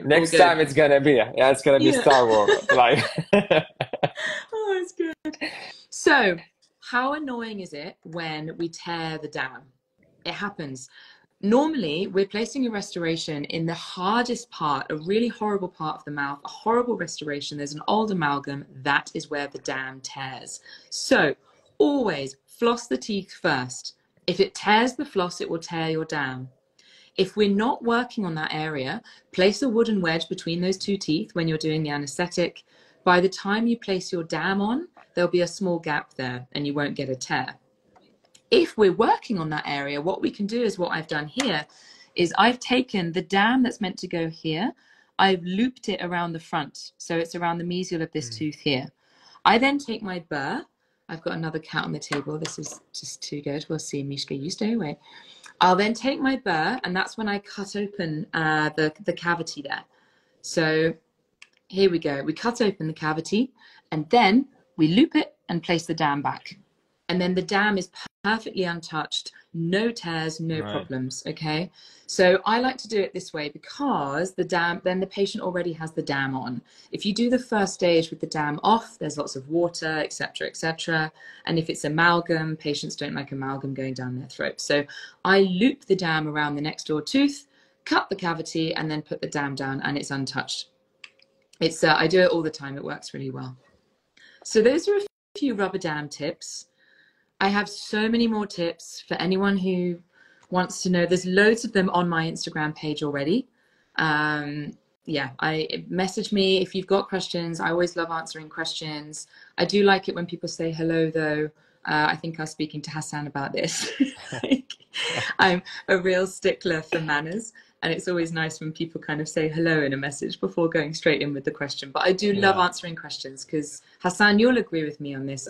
Next time it's gonna be Star Wars live. Oh, it's good. So, how annoying is it when we tear the dam? It happens. Normally, we're placing a restoration in the hardest part, a really horrible part of the mouth, a horrible restoration. There's an old amalgam. That is where the dam tears. So, always floss the teeth first. If it tears the floss, it will tear your dam. If we're not working on that area, place a wooden wedge between those two teeth when you're doing the anesthetic. By the time you place your dam on, there'll be a small gap there and you won't get a tear. If we're working on that area, what we can do is what I've done here is I've taken the dam that's meant to go here. I've looped it around the front. So it's around the mesial of this tooth here. I then take my burr. I've got another cat on the table. This is just too good. We'll see, Mishka, you stay away. I'll then take my burr, and that's when I cut open the cavity there. So here we go. We cut open the cavity, and then we loop it and place the dam back. And then the dam is perfectly untouched, no tears, no problems, okay? So I like to do it this way because then the patient already has the dam on. If you do the first stage with the dam off, there's lots of water, etc., etc. And if it's amalgam, patients don't like amalgam going down their throat. So I loop the dam around the next door tooth, cut the cavity, and then put the dam down, and it's untouched. I do it all the time. It works really well. So those are a few rubber dam tips. I have so many more tips for anyone who wants to know. There's loads of them on my Instagram page already. Message me if you've got questions. I always love answering questions. I do like it when people say hello, though. I think I was speaking to Hassan about this. I'm a real stickler for manners. And it's always nice when people kind of say hello in a message before going straight in with the question. But I do love answering questions because, Hassan, you'll agree with me on this.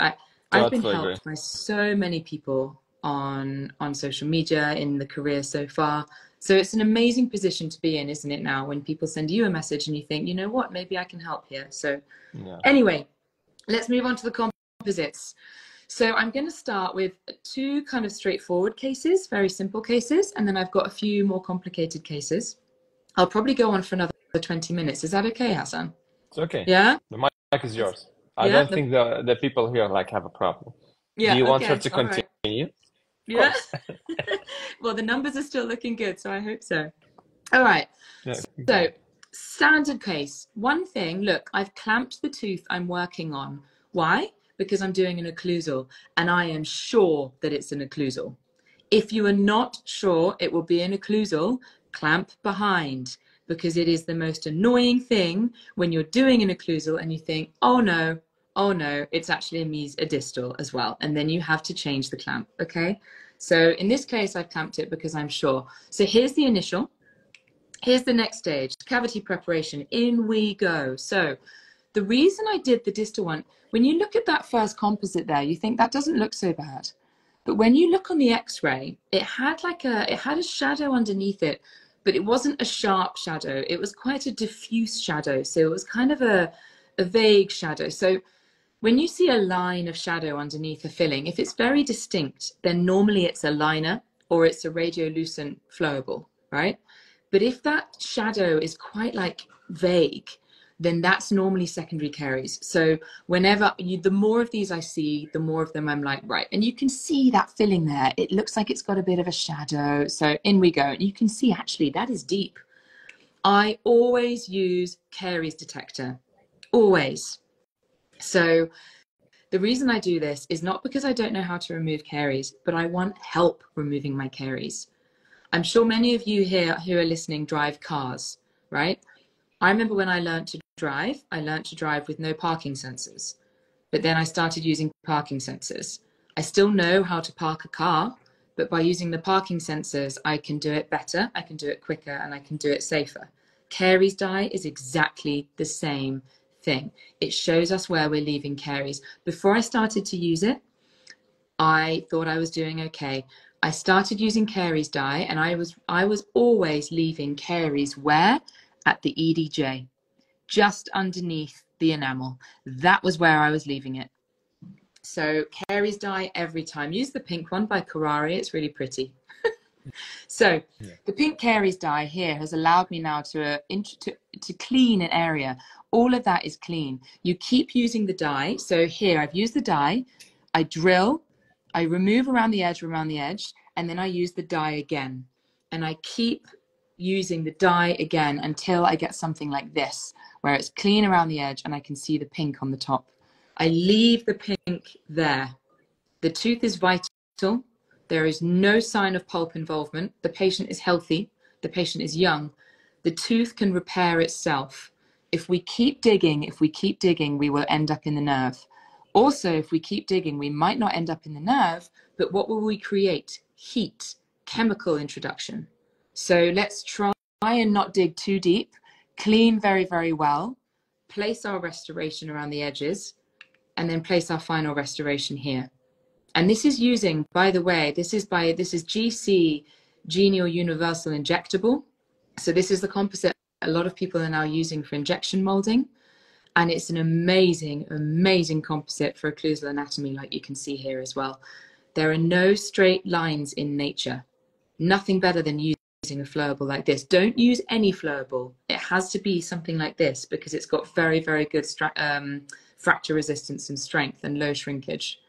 I've been helped by so many people on social media in the career so far. So it's an amazing position to be in, isn't it, now, when people send you a message and you think, you know what, maybe I can help here. So anyway, let's move on to the composites. So I'm going to start with two kind of straightforward cases, very simple cases, and then I've got a few more complicated cases. I'll probably go on for another 20 minutes. Is that okay, Hassan? It's okay. Yeah? The mic is yours. I don't think the people here have a problem. Yeah, do you want her to continue? Right. Yeah. Well, the numbers are still looking good, so I hope so. All right. Yeah. So standard case. One thing, look, I've clamped the tooth I'm working on. Why? Because I'm doing an occlusal, and I am sure that it's an occlusal. If you are not sure it will be an occlusal, clamp behind, because it is the most annoying thing when you're doing an occlusal and you think, oh no, it's actually a distal as well. And then you have to change the clamp, okay? So in this case, I've clamped it because I'm sure. So here's the initial. Here's the next stage, cavity preparation. In we go. So the reason I did the distal one, when you look at that first composite there, you think that doesn't look so bad. But when you look on the X-ray, it had a shadow underneath it, but it wasn't a sharp shadow. It was quite a diffuse shadow. So it was kind of a vague shadow. So when you see a line of shadow underneath a filling, if it's very distinct, then normally it's a liner or it's a radiolucent flowable, right? But if that shadow is quite like vague, then that's normally secondary caries. So whenever the more of these I see, the more of them I'm like, right. And you can see that filling there. It looks like it's got a bit of a shadow. So in we go. And you can see actually that is deep. I always use caries detector, always. So the reason I do this is not because I don't know how to remove caries, but I want help removing my caries. I'm sure many of you here who are listening drive cars, right? I remember when I learned to drive with no parking sensors. But then I started using parking sensors. I still know how to park a car, but by using the parking sensors, I can do it better, I can do it quicker, and I can do it safer. Caries dye is exactly the same thing. It shows us where we're leaving caries. Before I started to use it, I thought I was doing okay. I started using caries dye, and I was always leaving caries where? At the EDJ, just underneath the enamel. That was where I was leaving it. So caries dye every time. Use the pink one by Carrari. It's really pretty. So the pink caries dye here has allowed me now to clean an area. All of that is clean. You keep using the dye. So here I've used the dye. I drill. I remove around the edge, and then I use the dye again. And I keep using the dye again until I get something like this, where it's clean around the edge and I can see the pink on the top. I leave the pink there. The tooth is vital. There is no sign of pulp involvement. The patient is healthy. The patient is young. The tooth can repair itself. If we keep digging, we will end up in the nerve. Also, if we keep digging, we might not end up in the nerve, but what will we create? Heat, chemical introduction. So let's try and not dig too deep, clean very, very well, place our restoration around the edges, and then place our final restoration here. And this is using, by the way, this is GC, Genial Universal Injectable. So this is the composite a lot of people are now using for injection molding. And it's an amazing, amazing composite for occlusal anatomy, like you can see here as well. There are no straight lines in nature. Nothing better than using a flowable like this. Don't use any flowable. It has to be something like this because it's got very, very good fracture resistance and strength and low shrinkage.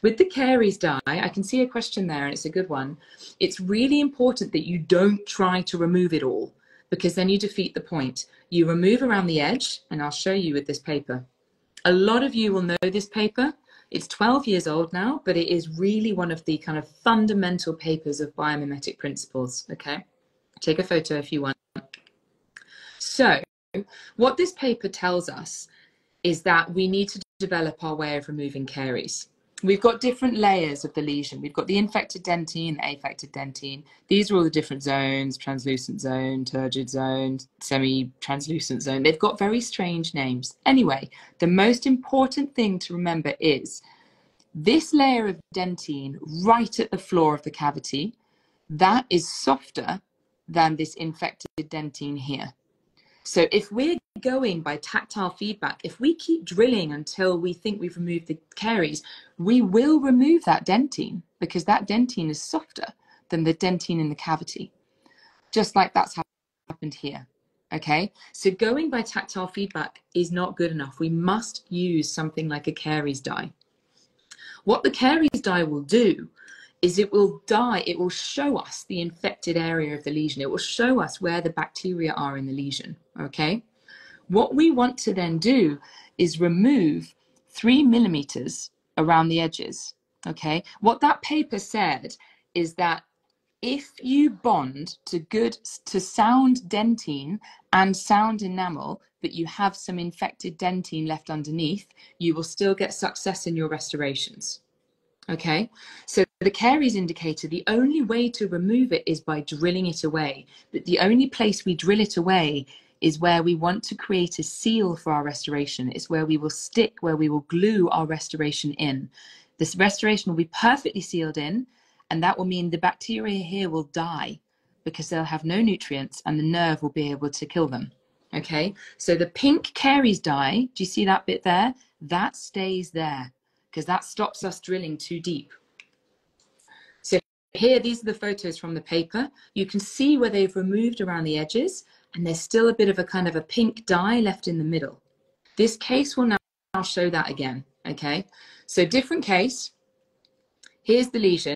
With the caries dye, I can see a question there, and it's a good one. It's really important that you don't try to remove it all, because then you defeat the point. You remove around the edge, and I'll show you with this paper. A lot of you will know this paper. It's 12 years old now, but it is really one of the kind of fundamental papers of biomimetic principles, okay? Take a photo if you want. So what this paper tells us is that we need to develop our way of removing caries. We've got different layers of the lesion. We've got the infected dentine, the affected dentine. These are all the different zones: translucent zone, turgid zone, semi-translucent zone. They've got very strange names. Anyway, the most important thing to remember is this layer of dentine right at the floor of the cavity, that is softer than this infected dentine here. So if we're going by tactile feedback, if we keep drilling until we think we've removed the caries, we will remove that dentine because that dentine is softer than the dentine in the cavity. Just like that's happened here, okay? So going by tactile feedback is not good enough. We must use something like a caries dye. What the caries dye will do is it will show us the infected area of the lesion. It will show us where the bacteria are in the lesion, okay? What we want to then do is remove 3 millimeters around the edges, okay? What that paper said is that if you bond to sound dentine and sound enamel, but you have some infected dentine left underneath, you will still get success in your restorations. Okay, so the caries indicator, the only way to remove it is by drilling it away. But the only place we drill it away is where we want to create a seal for our restoration. It's where we will stick, where we will glue our restoration in. This restoration will be perfectly sealed in, and that will mean the bacteria here will die because they'll have no nutrients and the nerve will be able to kill them. Okay, so the pink caries dye, do you see that bit there? That stays there because that stops us drilling too deep. So here, these are the photos from the paper. You can see where they've removed around the edges, and there's still a bit of a kind of a pink dye left in the middle. This case will now show that again, okay? So different case, here's the lesion.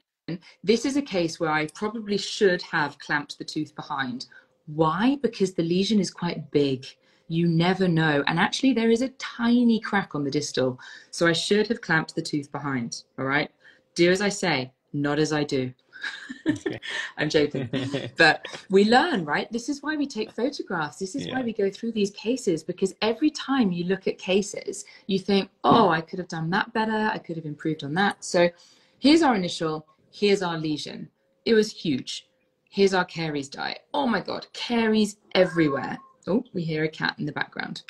This is a case where I probably should have clamped the tooth behind. Why? Because the lesion is quite big. You never know. And actually there is a tiny crack on the distal. So I should have clamped the tooth behind, all right? Do as I say, not as I do. I'm joking. But we learn, right? This is why we take photographs. This is why we go through these cases, because every time you look at cases, you think, oh, I could have done that better. I could have improved on that. So here's our initial, here's our lesion. It was huge. Here's our caries dye. Oh my God, caries everywhere. Oh, we hear a cat in the background.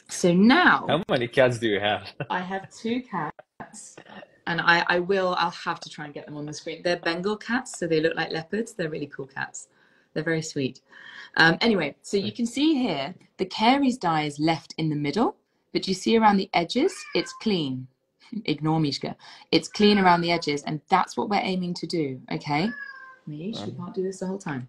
So now... How many cats do you have? I have 2 cats. And I'll have to try and get them on the screen. They're Bengal cats, so they look like leopards. They're really cool cats. They're very sweet. Anyway, so you can see here, the caries dye is left in the middle, but you see around the edges, it's clean. Ignore Mishka. It's clean around the edges, and that's what we're aiming to do, okay? Mish, we can't do this the whole time.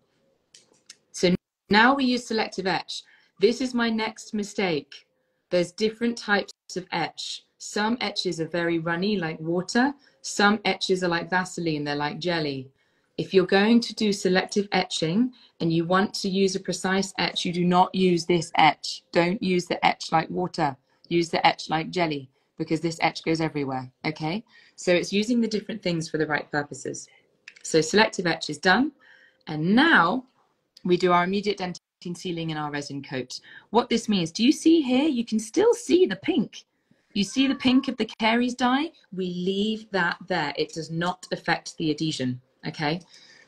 So now we use selective etch. This is my next mistake. There's different types of etch. Some etches are very runny, like water. Some etches are like Vaseline, they're like jelly. If you're going to do selective etching and you want to use a precise etch, you do not use this etch. Don't use the etch like water. Use the etch like jelly, because this etch goes everywhere, okay? So it's using the different things for the right purposes. So selective etch is done. And now we do our immediate dentine sealing in our resin coat. What this means, do you see here? You can still see the pink. You see the pink of the caries dye? We leave that there. It does not affect the adhesion, okay?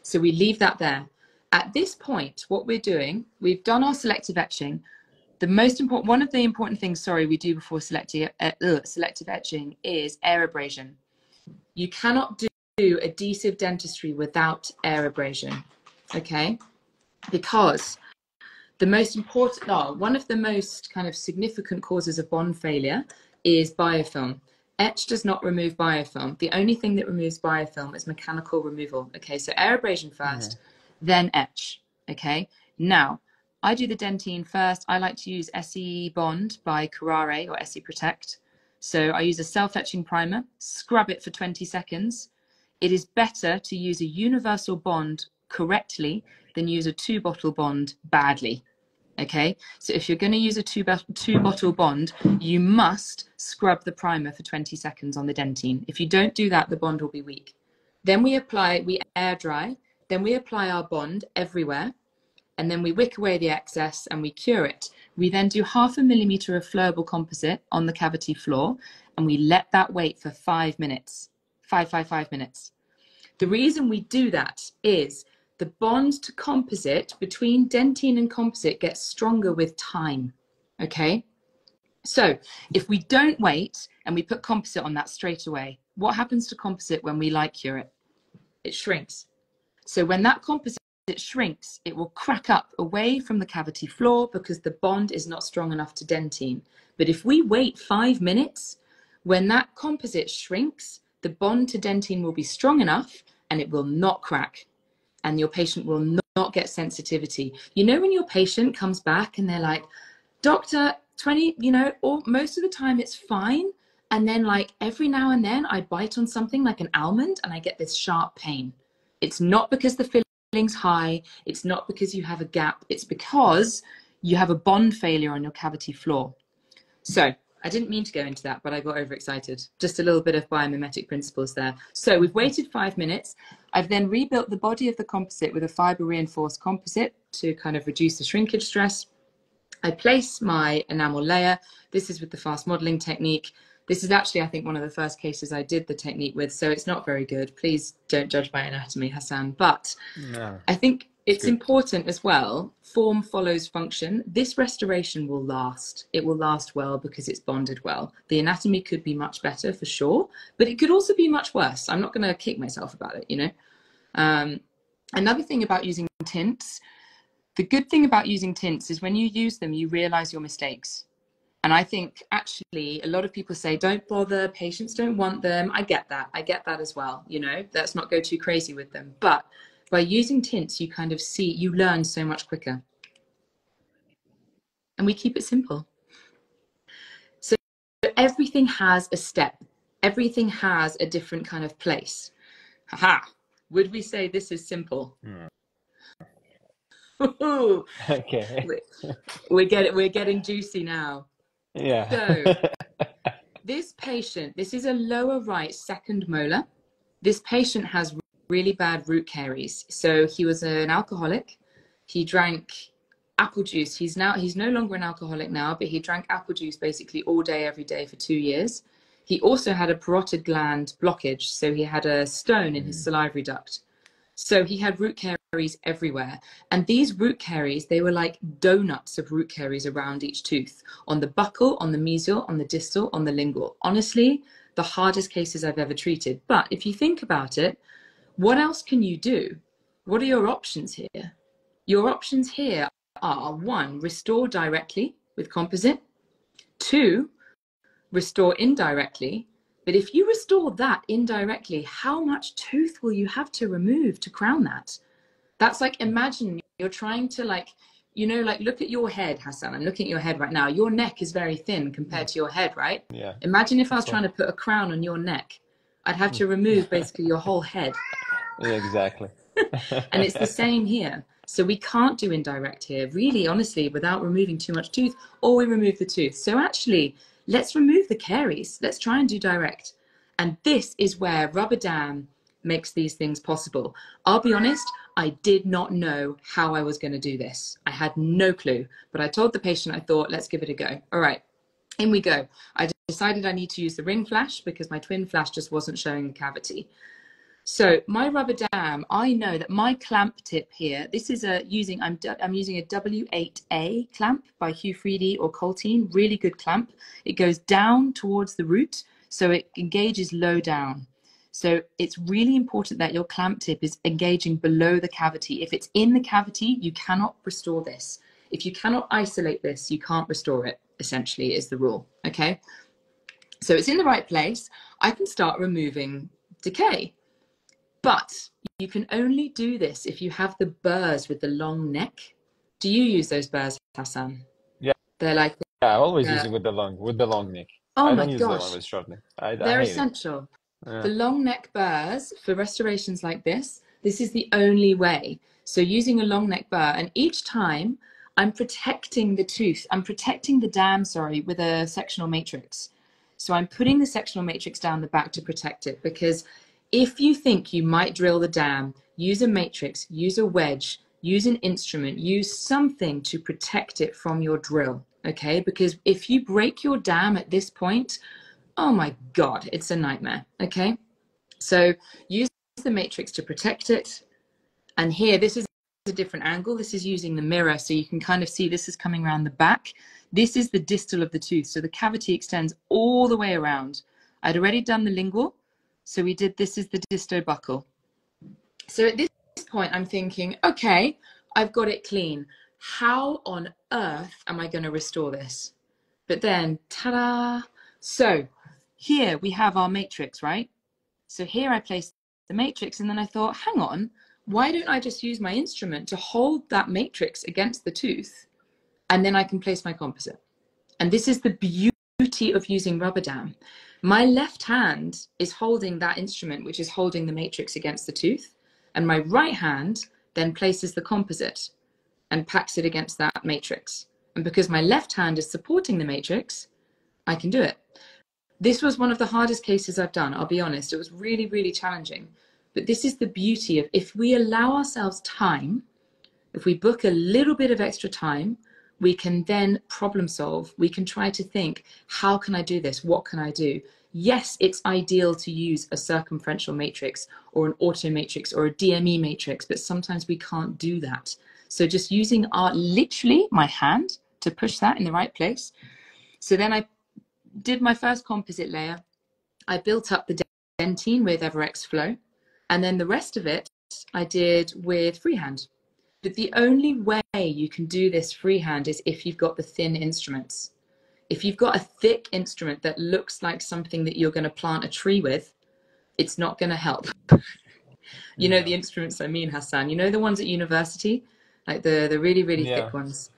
So we leave that there. At this point, what we're doing, we've done our selective etching. The most important, one of the important things, we do before selective etching is air abrasion. You cannot do adhesive dentistry without air abrasion, okay? Because the most important, one of the most kind of significant causes of bond failure is biofilm. Etch does not remove biofilm. The only thing that removes biofilm is mechanical removal. Okay, so air abrasion first, then etch. Okay, now I do the dentine first. I like to use SE Bond by Carrare or SE Protect. So I use a self-etching primer, scrub it for 20 seconds. It is better to use a universal bond correctly than use a 2-bottle bond badly. Okay, so if you're going to use a 2-bottle bond, you must scrub the primer for 20 seconds on the dentine. If you don't do that, the bond will be weak. Then we air dry, then we apply our bond everywhere, and then we wick away the excess and we cure it. We then do 0.5 millimeter of flowable composite on the cavity floor, and we let that wait for 5 minutes. 5 minutes. The reason we do that is the bond to composite between dentine and composite gets stronger with time, okay? So if we don't wait and we put composite on that straight away, what happens to composite when we light cure it? It shrinks. So when that composite shrinks, it will crack up away from the cavity floor because the bond is not strong enough to dentine. But if we wait 5 minutes, when that composite shrinks, the bond to dentine will be strong enough and it will not crack. And your patient will not get sensitivity. You know, when your patient comes back and they're like, doctor, 20, or most of the time it's fine. And then like every now and then I bite on something like an almond and I get this sharp pain. It's not because the filling's high. It's not because you have a gap. It's because you have a bond failure on your cavity floor. So I didn't mean to go into that, but I got overexcited. Just a little bit of biomimetic principles there. So we've waited 5 minutes. I've then rebuilt the body of the composite with a fiber reinforced composite to kind of reduce the shrinkage stress. I place my enamel layer. This is with the fast modeling technique. This is actually, I think, one of the first cases I did the technique with, so it's not very good. Please don't judge my anatomy, Hassan. But no. I think It's important as well. Form follows function. This restoration will last. It will last well because it's bonded well. The anatomy could be much better for sure, but it could also be much worse. I'm not going to kick myself about it, you know. Another thing about using tints, the good thing about using tints is when you use them, you realize your mistakes. And I think actually a lot of people say, don't bother, patients don't want them. I get that. I get that as well. You know, let's not go too crazy with them. But by using tints, you kind of see, you learn so much quicker. And we keep it simple. So everything has a step. Everything has a different kind of place. Haha. Would we say this is simple? Okay. We're getting juicy now. Yeah. So this patient, this is a lower right second molar. This patient has really bad root caries. So he was an alcoholic. He drank apple juice. He's no longer an alcoholic now, but he drank apple juice basically all day, every day for 2 years. He also had a parotid gland blockage. So he had a stone in his salivary duct. So he had root caries everywhere. And these root caries, they were like donuts of root caries around each tooth, on the buccal, on the mesial, on the distal, on the lingual. Honestly, the hardest cases I've ever treated. But if you think about it, what else can you do? What are your options here? Your options here are 1, restore directly with composite. 2, restore indirectly. But if you restore that indirectly, how much tooth will you have to remove to crown that? That's like, imagine you're trying to like, you know, like look at your head, Hassan. I'm looking at your head right now. Your neck is very thin compared to your head, right? Yeah. Imagine if I was trying to put a crown on your neck. I'd have to remove basically your whole head. Yeah, exactly. And it's the same here. So we can't do indirect here, really, honestly, without removing too much tooth, or we remove the tooth. So actually, let's remove the caries. Let's try and do direct. And this is where rubber dam makes these things possible. I'll be honest, I did not know how I was going to do this. I had no clue, but I told the patient, I thought, let's give it a go. All right, in we go. I decided I need to use the ring flash because my twin flash just wasn't showing the cavity. So my rubber dam, I know that my clamp tip here, this is I'm using a W8A clamp by Hugh Freedy or Coltine, really good clamp. It goes down towards the root, so it engages low down. So it's really important that your clamp tip is engaging below the cavity. If it's in the cavity, you cannot restore this. If you cannot isolate this, you can't restore it, essentially, is the rule, okay? So it's in the right place. I can start removing decay. But you can only do this if you have the burrs with the long neck. Do you use those burrs, Hassan? Yeah. They're like... Yeah, I'm always using with the long neck. Oh I my don't use the one gosh. with short neck. I They're hate essential. Yeah. The long neck burrs for restorations like this is the only way. So using a long neck burr, and each time I'm protecting the tooth, I'm protecting the dam, sorry, with a sectional matrix. So I'm putting the sectional matrix down the back to protect it, because if you think you might drill the dam, use a matrix, use a wedge, use an instrument, use something to protect it from your drill, okay? Because if you break your dam at this point, oh my God, it's a nightmare, okay? So use the matrix to protect it. And here, this is a different angle. This is using the mirror, so you can kind of see this is coming around the back. This is the distal of the tooth, so the cavity extends all the way around. I'd already done the lingual, so we did, this is the distobuccal. So at this point, I'm thinking, okay, I've got it clean. How on earth am I going to restore this? But then, ta-da! So here we have our matrix, right? So here I placed the matrix, and then I thought, hang on, why don't I just use my instrument to hold that matrix against the tooth, and then I can place my composite? And this is the beauty of using rubber dam. My left hand is holding that instrument, which is holding the matrix against the tooth, and my right hand then places the composite and packs it against that matrix. And because my left hand is supporting the matrix, I can do it. This was one of the hardest cases I've done, I'll be honest. It was really, really challenging. But this is the beauty of, if we allow ourselves time, if we book a little bit of extra time, we can then problem solve. We can try to think, how can I do this? What can I do? Yes, it's ideal to use a circumferential matrix or an auto matrix or a DME matrix, but sometimes we can't do that. So just using literally my hand to push that in the right place. So then I did my first composite layer. I built up the dentine with Everex Flow, and then the rest of it I did with freehand. But the only way you can do this freehand is if you've got the thin instruments. If you've got a thick instrument that looks like something that you're going to plant a tree with, it's not going to help. You know the instruments I mean, Hassan, you know the ones at university, like the really, really thick ones.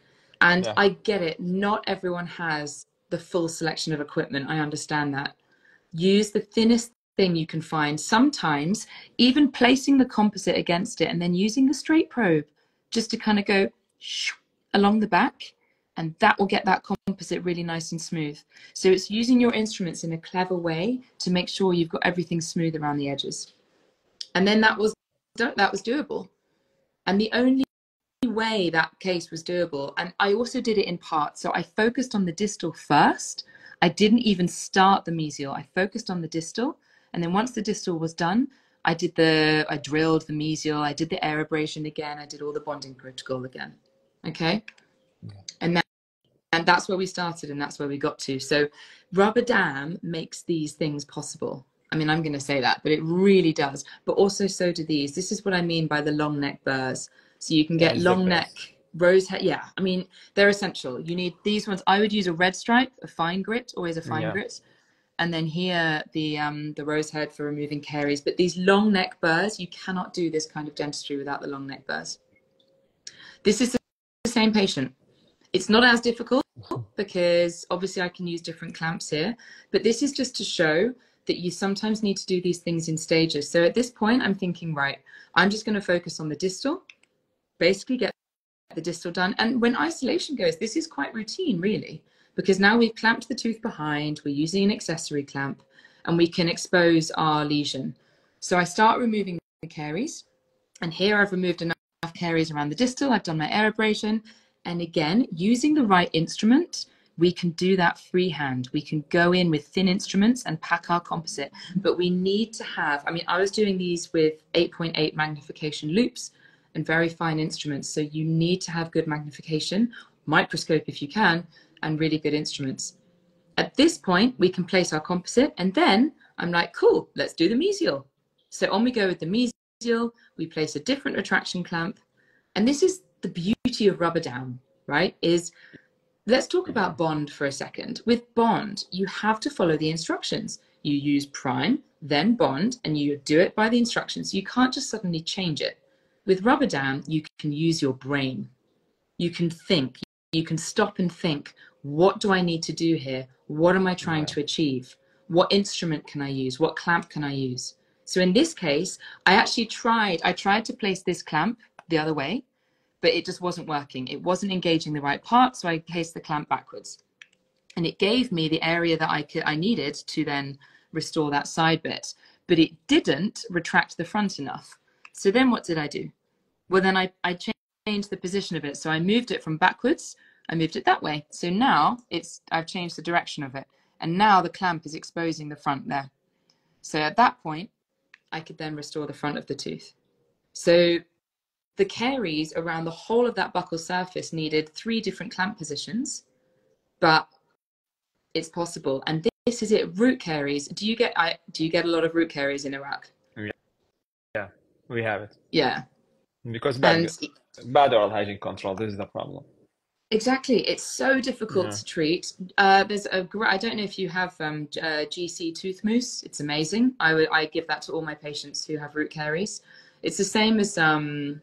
And I get it. Not everyone has the full selection of equipment. I understand that. Use the thinnest thing you can find. Sometimes even placing the composite against it and then using the straight probe just to kind of go along the back, and that will get that composite really nice and smooth. So it's using your instruments in a clever way to make sure you've got everything smooth around the edges. And then that was doable. And the only way that case was doable, and I also did it in parts. So I focused on the distal first. I didn't even start the mesial. I focused on the distal. And then once the distal was done, I drilled the mesial. I did the air abrasion again. I did all the bonding protocol again. Okay. And that's where we started, and that's where we got to. So rubber dam makes these things possible. I mean, I'm going to say that, but it really does. But also so do these. This is what I mean by the long neck burrs. So you can get long neck, rose head. Yeah, I mean, they're essential. You need these ones. I would use a red stripe, a fine grit, always a fine grit. And then here, the rose head for removing caries. But these long neck burrs, you cannot do this kind of dentistry without the long neck burrs. This is the same patient. It's not as difficult because obviously I can use different clamps here, but this is just to show that you sometimes need to do these things in stages. So at this point, I'm thinking, right, I'm just going to focus on the distal, basically get the distal done. And when isolation goes, this is quite routine, really, because now we've clamped the tooth behind, we're using an accessory clamp, and we can expose our lesion. So I start removing the caries, and here I've removed enough caries around the distal. I've done my air abrasion. And again, using the right instrument, we can do that freehand. We can go in with thin instruments and pack our composite, but we need to have, I mean, I was doing these with 8.8 magnification loupes and very fine instruments. So you need to have good magnification, microscope if you can, and really good instruments. At this point, we can place our composite, and then I'm like, cool, let's do the mesial. So on we go with the mesial, we place a different retraction clamp, and this is the beauty of rubber dam, right? Is let's talk about bond for a second. With bond, you have to follow the instructions. You use prime, then bond, and you do it by the instructions. You can't just suddenly change it. With rubber dam, you can use your brain. You can think. You can stop and think, what do I need to do here? What am I trying to achieve? What instrument can I use? What clamp can I use? So in this case, I tried to place this clamp the other way, but it just wasn't working. It wasn't engaging the right part, so I placed the clamp backwards. And it gave me the area that I needed to then restore that side bit, but it didn't retract the front enough. So then what did I do? Well, then I changed the position of it. So I moved it from backwards, I moved it that way. So now I've changed the direction of it. And now the clamp is exposing the front there. So at that point, I could then restore the front of the tooth. So the caries around the whole of that buccal surface needed 3 different clamp positions, but it's possible. And this is it, root caries. Do you get a lot of root caries in Iraq? Yeah, we have it. Yeah. Because bad oral hygiene control, this is the problem. Exactly. It's so difficult to treat. There's I don't know if you have GC tooth mousse. It's amazing. I give that to all my patients who have root caries. It's the same as blue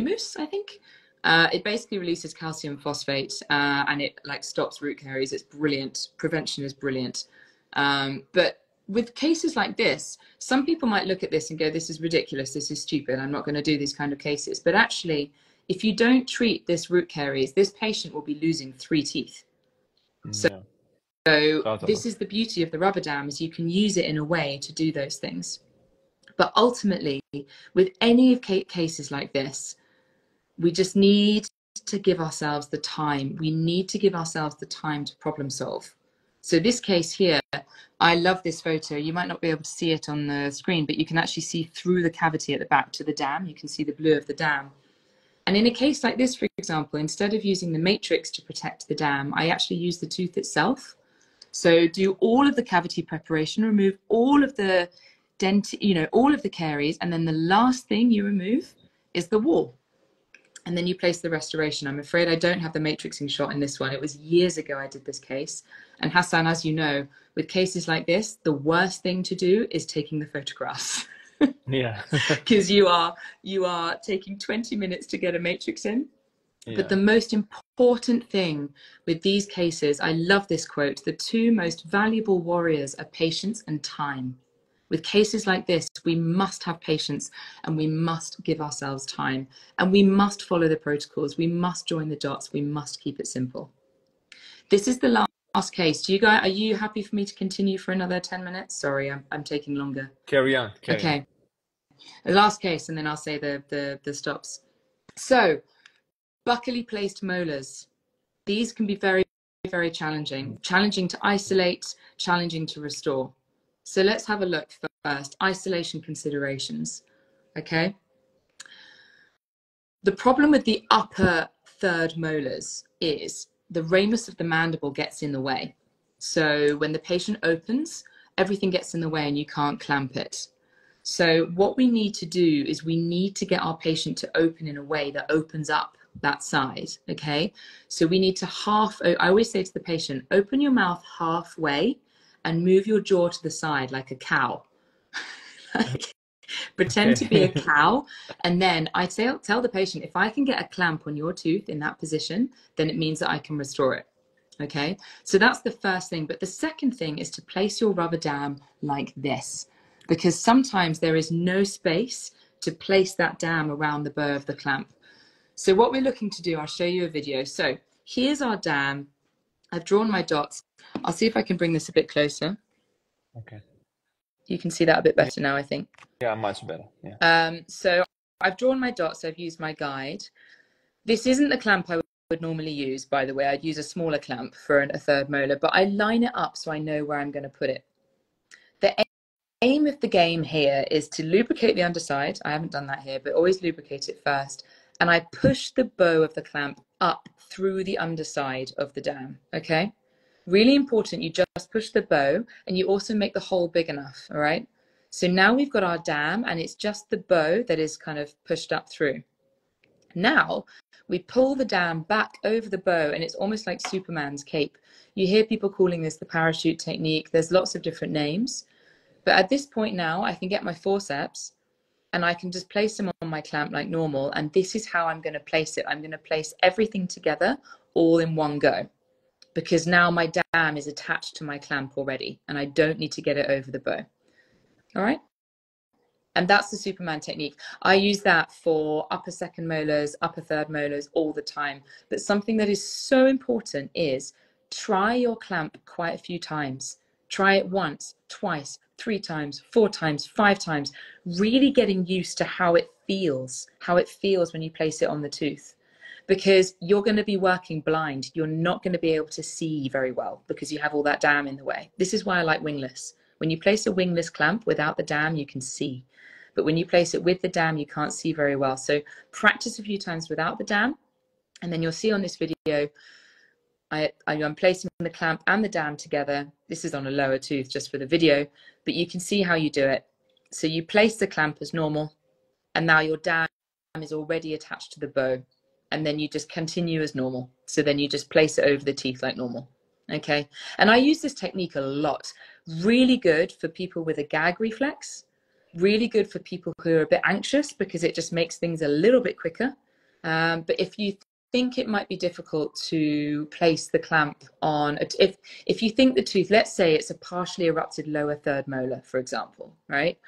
mousse, I think. It basically releases calcium phosphate and it like stops root caries. It's brilliant. Prevention is brilliant. But with cases like this, some people might look at this and go, this is ridiculous, this is stupid, I'm not going to do these kind of cases. But actually, if you don't treat this root caries, this patient will be losing 3 teeth. So this is the beauty of the rubber dam, is you can use it in a way to do those things. But ultimately, with any of cases like this, we just need to give ourselves the time. We need to give ourselves the time to problem solve. So this case here, I love this photo. You might not be able to see it on the screen, but you can actually see through the cavity at the back to the dam. You can see the blue of the dam. And in a case like this, for example, instead of using the matrix to protect the dam, I actually use the tooth itself. So do all of the cavity preparation, remove all of the all of the caries, and then the last thing you remove is the wall. And then you place the restoration. I'm afraid I don't have the matrixing shot in this one. It was years ago I did this case. And Hassan, as you know, with cases like this, the worst thing to do is taking the photographs. Yeah. Because you are taking 20 minutes to get a matrix in. Yeah. But the most important thing with these cases, I love this quote, the two most valuable warriors are patience and time. With cases like this, we must have patience and we must give ourselves time and we must follow the protocols. We must join the dots. We must keep it simple. This is the last case. Do you guys, are you happy for me to continue for another 10 minutes? Sorry, I'm taking longer. Carry on. Carry on. The last case, and then I'll say the stops. So, buccally placed molars. These can be very, very challenging. Challenging to isolate, challenging to restore. So let's have a look first. Isolation considerations. Okay. The problem with the upper third molars is the ramus of the mandible gets in the way. So when the patient opens, everything gets in the way and you can't clamp it. So what we need to do is we need to get our patient to open in a way that opens up that side, okay? So we need to I always say to the patient, open your mouth halfway and move your jaw to the side like a cow. Pretend to be a cow. And then I tell the patient, if I can get a clamp on your tooth in that position, then it means that I can restore it. Okay, so that's the first thing. But the second thing is to place your rubber dam like this, because sometimes there is no space to place that dam around the bow of the clamp. So what we're looking to do, I'll show you a video. So here's our dam. I've drawn my dots. I'll see if I can bring this a bit closer. Okay. You can see that a bit better now, I think. Yeah, much better. Yeah. So I've drawn my dots. I've used my guide. This isn't the clamp I would normally use, by the way. I'd use a smaller clamp for a third molar, but I line it up so I know where I'm going to put it. The aim of the game here is to lubricate the underside. I haven't done that here, but always lubricate it first. And I push the bow of the clamp up through the underside of the dam, okay? Really important, you just push the bow and you also make the hole big enough, all right? So now we've got our dam and it's just the bow that is kind of pushed up through. Now we pull the dam back over the bow and it's almost like Superman's cape. You hear people calling this the parachute technique. There's lots of different names. But at this point now, I can get my forceps and I can just place them on my clamp like normal. And this is how I'm going to place it. I'm going to place everything together all in one go, because now my dam is attached to my clamp already and I don't need to get it over the bow. All right. And that's the Superman technique. I use that for upper second molars, upper third molars all the time. But something that is so important is try your clamp quite a few times. Try it once, twice, 3 times, 4 times, 5 times, really getting used to how it feels when you place it on the tooth. Because you're going to be working blind. You're not going to be able to see very well because you have all that dam in the way. This is why I like wingless. When you place a wingless clamp without the dam, you can see. But when you place it with the dam, you can't see very well. So practice a few times without the dam. And then you'll see on this video, I'm placing the clamp and the dam together. This is on a lower tooth just for the video, but you can see how you do it. So you place the clamp as normal, and now your dam is already attached to the bow. And then you just continue as normal. So then you just place it over the teeth like normal. Okay. And I use this technique a lot. Really good for people with a gag reflex. Really good for people who are a bit anxious because it just makes things a little bit quicker. But if you think it might be difficult to place the clamp on, if you think the tooth, let's say it's a partially erupted lower third molar, for example, right?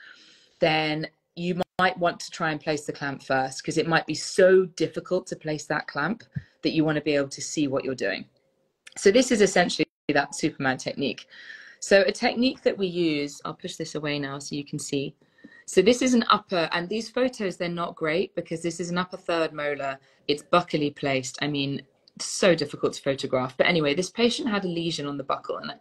Then you might want to try and place the clamp first because it might be so difficult to place that clamp that you want to be able to see what you're doing. So this is essentially that Superman technique. So a technique that we use, I'll push this away now so you can see. So this is an upper, and these photos, they're not great because this is an upper third molar. It's buccally placed. I mean, so difficult to photograph. But anyway, this patient had a lesion on the buccal and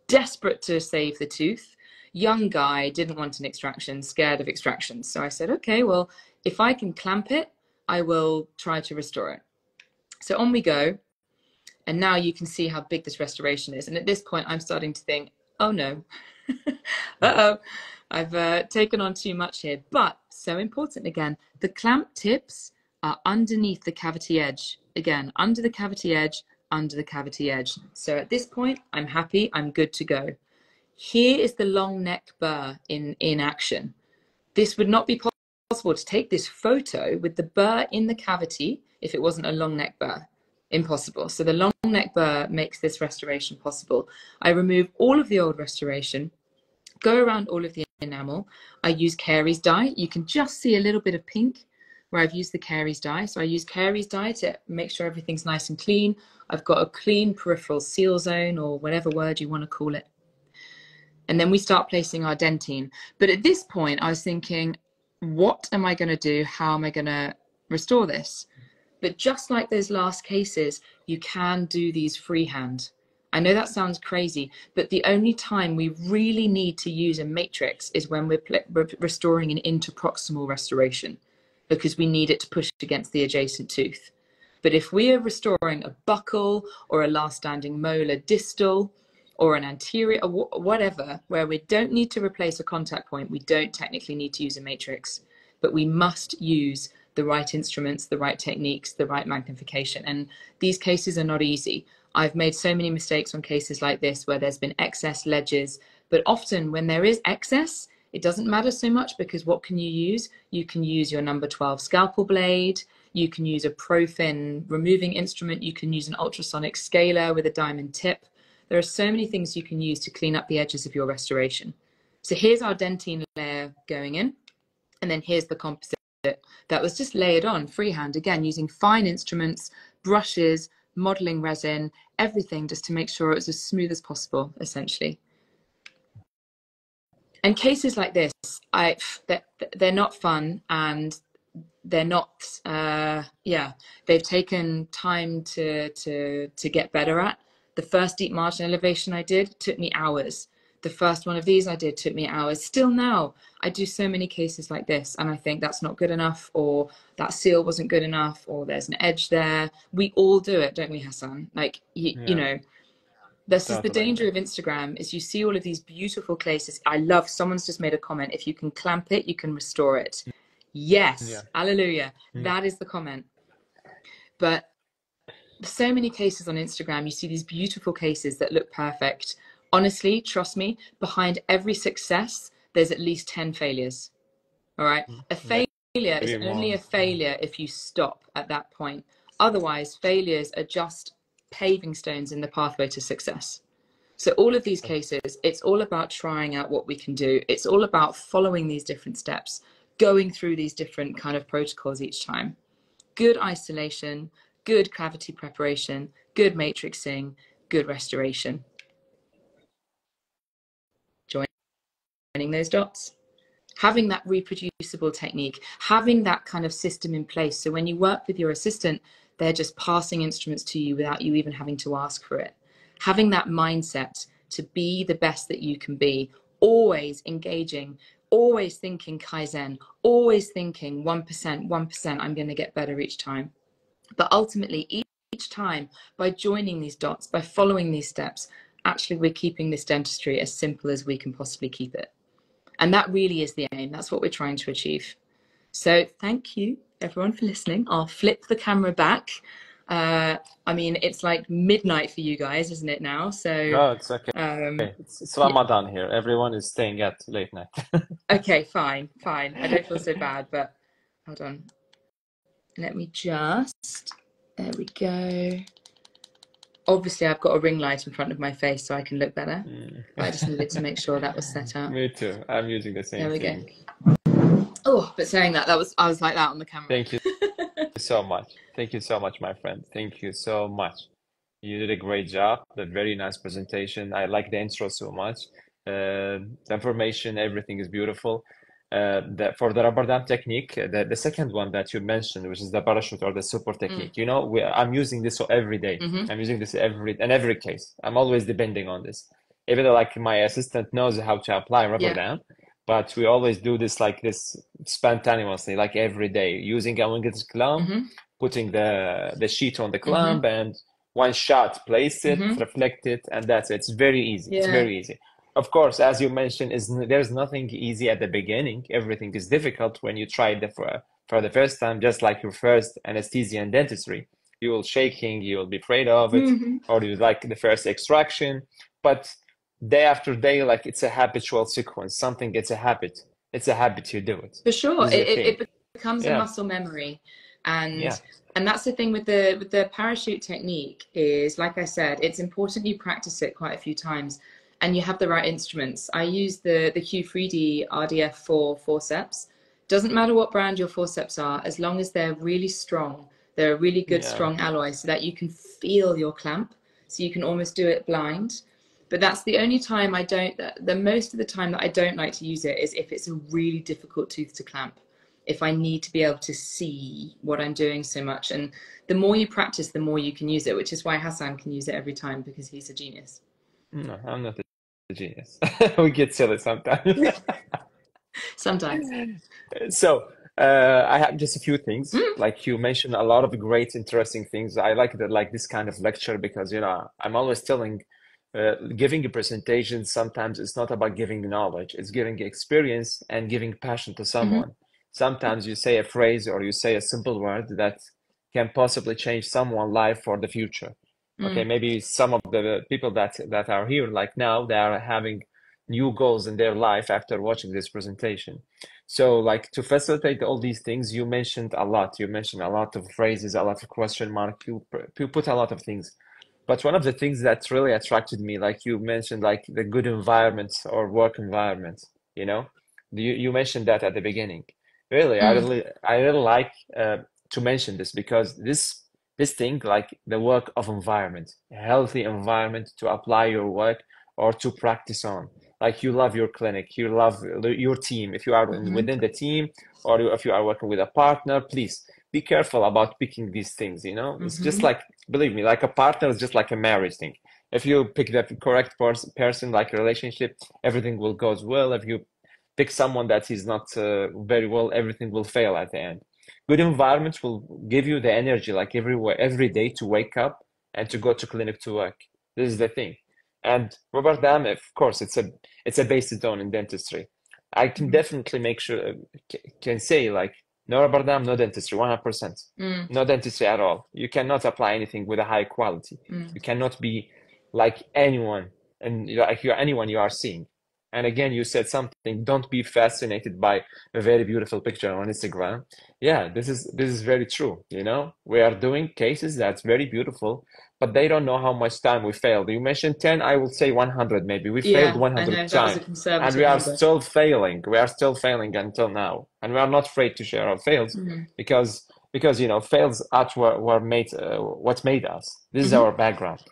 desperate to save the tooth. Young guy, didn't want an extraction, scared of extractions. So I said, okay, well, if I can clamp it, I will try to restore it. So on we go. And now you can see how big this restoration is. And at this point, I'm starting to think, oh no, uh-oh, I've taken on too much here. But so important again, the clamp tips are underneath the cavity edge. Again, under the cavity edge, under the cavity edge. So at this point, I'm happy, I'm good to go. Here is the long neck burr in action. This would not be possible to take this photo with the burr in the cavity if it wasn't a long neck burr. Impossible. So the long neck burr makes this restoration possible. I remove all of the old restoration, go around all of the enamel. I use Carey's dye. You can just see a little bit of pink where I've used the Carey's dye. So I use Carey's dye to make sure everything's nice and clean. I've got a clean peripheral seal zone, or whatever word you want to call it. And then we start placing our dentine. But at this point, I was thinking, what am I going to do? How am I going to restore this? But just like those last cases, you can do these freehand. I know that sounds crazy, but the only time we really need to use a matrix is when we're restoring an interproximal restoration, because we need it to push against the adjacent tooth. But if we are restoring a buccal or a last standing molar distal or an anterior, or whatever, where we don't need to replace a contact point, we don't technically need to use a matrix, but we must use the right instruments, the right techniques, the right magnification. And these cases are not easy. I've made so many mistakes on cases like this where there's been excess ledges, but often when there is excess, it doesn't matter so much, because what can you use? You can use your number 12 scalpel blade, you can use a Profin removing instrument, you can use an ultrasonic scaler with a diamond tip. There are so many things you can use to clean up the edges of your restoration. So here's our dentine layer going in, and then here's the composite that was just layered on freehand, again, using fine instruments, brushes, modeling resin, everything, just to make sure it was as smooth as possible, essentially. And cases like this, they're not fun, and they're not, they've taken time to get better at. The first deep margin elevation I did took me hours. The first one of these I did took me hours. Still now, I do so many cases like this, and I think that's not good enough, or that seal wasn't good enough, or there's an edge there. We all do it, don't we, Hassan? Like, you know, this is the danger of Instagram, is you see all of these beautiful cases. I love, someone's just made a comment, if you can clamp it, you can restore it. Yes, hallelujah. That is the comment. But so many cases on Instagram, you see these beautiful cases that look perfect. Honestly, trust me, behind every success, there's at least 10 failures. All right. A failure is only a failure if you stop at that point. Otherwise, failures are just paving stones in the pathway to success. So all of these cases, it's all about trying out what we can do. It's all about following these different steps, going through these different kind of protocols each time. Good isolation, good cavity preparation, good matrixing, good restoration. Joining those dots, having that reproducible technique, having that kind of system in place. So when you work with your assistant, they're just passing instruments to you without you even having to ask for it. Having that mindset to be the best that you can be, always engaging, always thinking Kaizen, always thinking 1%, I'm going to get better each time. But ultimately, each time, by joining these dots, by following these steps, actually we're keeping this dentistry as simple as we can possibly keep it. And that really is the aim. That's what we're trying to achieve. So thank you, everyone, for listening. I'll flip the camera back. I mean, it's like midnight for you guys, isn't it now? So no, it's okay. It's Ramadan here. Everyone is staying at late night. Okay, fine. I don't feel so bad, but hold on. Let me just, there we go. Obviously, I've got a ring light in front of my face so I can look better. But I just needed to make sure that was set up. Me too. I'm using the same thing. There we go. Oh, but saying that, I was like that on the camera. Thank you so much. Thank you so much, my friend. Thank you so much. You did a great job. A very nice presentation. I like the intro so much. The information, everything is beautiful. for the rubber dam technique, the second one that you mentioned, which is the parachute or the support technique, you know, I'm using this every day. I'm using this in every case. I'm always depending on this. Even though like my assistant knows how to apply rubber dam, but we always do this like this spontaneously, like every day, using a winged clamp, putting the sheet on the clamp, and one shot, place it, reflect it, and that's it. It's very easy. It's very easy. Of course, as you mentioned, there's nothing easy at the beginning. Everything is difficult when you try it for the first time, just like your first anesthesia and dentistry. You will shaking, you will be afraid of it, or you like the first extraction. But day after day, like it's a habitual sequence. It's a habit. It's a habit you do it. For sure, it becomes a muscle memory, and that's the thing with the parachute technique is, like I said, it's important you practice it quite a few times. And you have the right instruments. I use the Q3D RDF4 forceps. Doesn't matter what brand your forceps are, as long as they're really strong. They're a really good strong alloy, so that you can feel your clamp. So you can almost do it blind. But that's the only time most of the time that I don't like to use it is if it's a really difficult tooth to clamp. If I need to be able to see what I'm doing so much. And the more you practice, the more you can use it, which is why Hassan can use it every time, because he's a genius. No, I'm not a genius. We get silly sometimes. Sometimes. So I have just a few things. Like you mentioned a lot of great, interesting things. I like this kind of lecture because, you know, I'm always telling, giving a presentation, sometimes it's not about giving knowledge, it's giving experience and giving passion to someone. Sometimes you say a phrase or you say a simple word that can possibly change someone's life for the future. Okay, maybe some of the people that are here like now, they are having new goals in their life after watching this presentation. So like to facilitate all these things, you mentioned a lot. You mentioned a lot of phrases, a lot of question mark. You put a lot of things. But one of the things that really attracted me, like you mentioned, like the good environment or work environment, you know, you mentioned that at the beginning. Really, I really like to mention this because this thing, like the work of environment, a healthy environment to apply your work or to practice on. Like you love your clinic, you love your team. If you are within the team or if you are working with a partner, please be careful about picking these things, you know? It's just like, believe me, like a partner is just like a marriage thing. If you pick the correct person, like a relationship, everything will go well. If you pick someone that is not very well, everything will fail at the end. Good environment will give you the energy, like every day to wake up and to go to clinic to work. This is the thing. And rubber dam, of course, it's a basic zone in dentistry. I can definitely make sure, can say like, no rubber dam, no dentistry, 100%. No dentistry at all. You cannot apply anything with a high quality. You cannot be like anyone, and like anyone you are seeing. And again, you said something, don't be fascinated by a very beautiful picture on Instagram. Yeah, this is very true. You know, we are doing cases that's very beautiful, but they don't know how much time we failed. You mentioned 10, I will say 100 maybe. We failed 100 times. And we are still failing. We are still failing until now. And we are not afraid to share our fails because you know, fails at were made what made us. This is our background.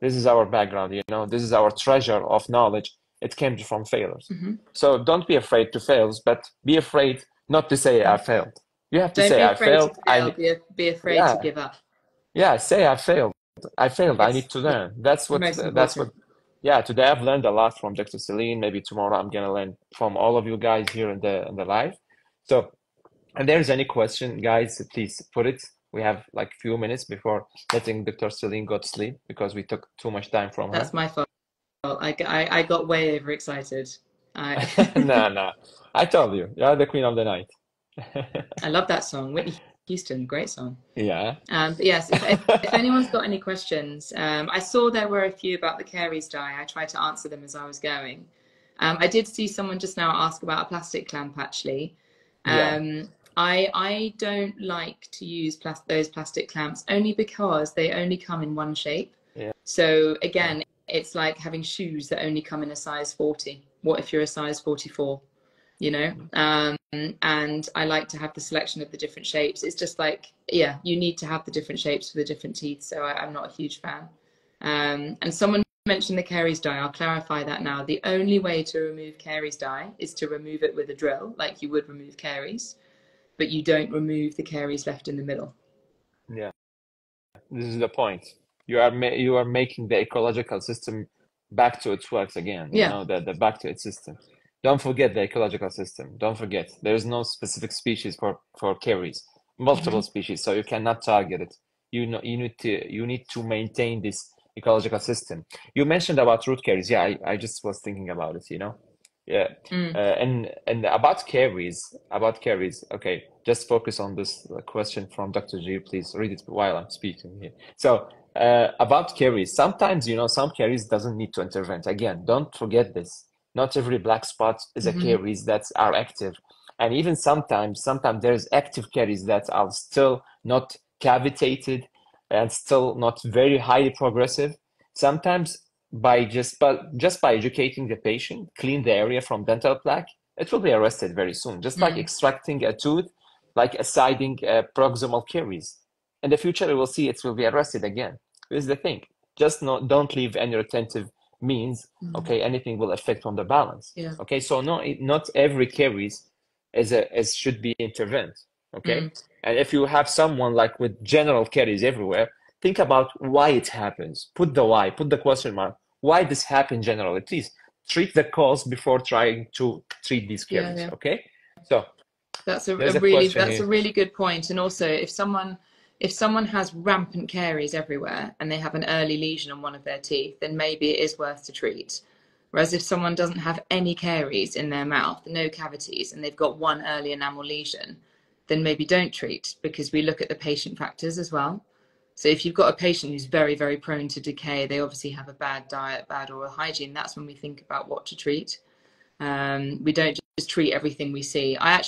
This is our background, you know, this is our treasure of knowledge. It came from failures. So don't be afraid to fail, but be afraid not to say I failed. You have to say I failed. Be afraid to give up. Yeah, say I failed. I failed. I need to learn. That's what. Yeah, today I've learned a lot from Dr. Celine. Maybe tomorrow I'm gonna learn from all of you guys here in the live. So, if there's any question, guys, please put it. We have like a few minutes before letting Dr. Celine go to sleep because we took too much time from her. That's my fault. I got way overexcited. No. I told you, you're the queen of the night. I love that song. Whitney Houston, great song. Yeah. But yes, if anyone's got any questions, I saw there were a few about the caries dye. I tried to answer them as I was going. I did see someone just now ask about a plastic clamp, actually. I don't like to use those plastic clamps only because they only come in one shape. Yeah. So again, it's like having shoes that only come in a size 40. What if you're a size 44? You know? And I like to have the selection of the different shapes. It's just like, yeah, you need to have the different shapes for the different teeth. So I'm not a huge fan. And someone mentioned the caries dye. I'll clarify that now. The only way to remove caries dye is to remove it with a drill, like you would remove caries, but you don't remove the caries left in the middle. Yeah, this is the point. You are making the ecological system back to its works again. You know, the back to its system. Don't forget the ecological system. Don't forget there is no specific species for caries. Multiple species, so you cannot target it. You need to maintain this ecological system. You mentioned about root caries. Yeah, I just was thinking about it. You know, yeah. And about caries. Okay, just focus on this question from Dr. G. Please read it while I'm speaking here. So about caries, sometimes some caries doesn't need to intervene. Again, don't forget this. Not every black spot is a caries that are active. And even sometimes there's active caries that are still not cavitated and still not very highly progressive. Sometimes by educating the patient, clean the area from dental plaque, it will be arrested very soon. Just like extracting a tooth, like asciding proximal caries. In the future, we will see it will be arrested again. This is the thing. Just don't leave any retentive means. Okay, anything will affect on the balance. Okay, so not every caries should be intervened. Okay, and if you have someone like with general caries everywhere, think about why it happens. Put the question mark. Why this happen generally? Please treat the cause before trying to treat these caries. Okay, so that's a really good point. And also, if someone has rampant caries everywhere and they have an early lesion on one of their teeth, then maybe it is worth to treat. Whereas if someone doesn't have any caries in their mouth, no cavities, and they've got one early enamel lesion, then maybe don't treat, because we look at the patient factors as well. So if you've got a patient who's very, very prone to decay, they obviously have a bad diet, bad oral hygiene, that's when we think about what to treat. We don't just treat everything we see. I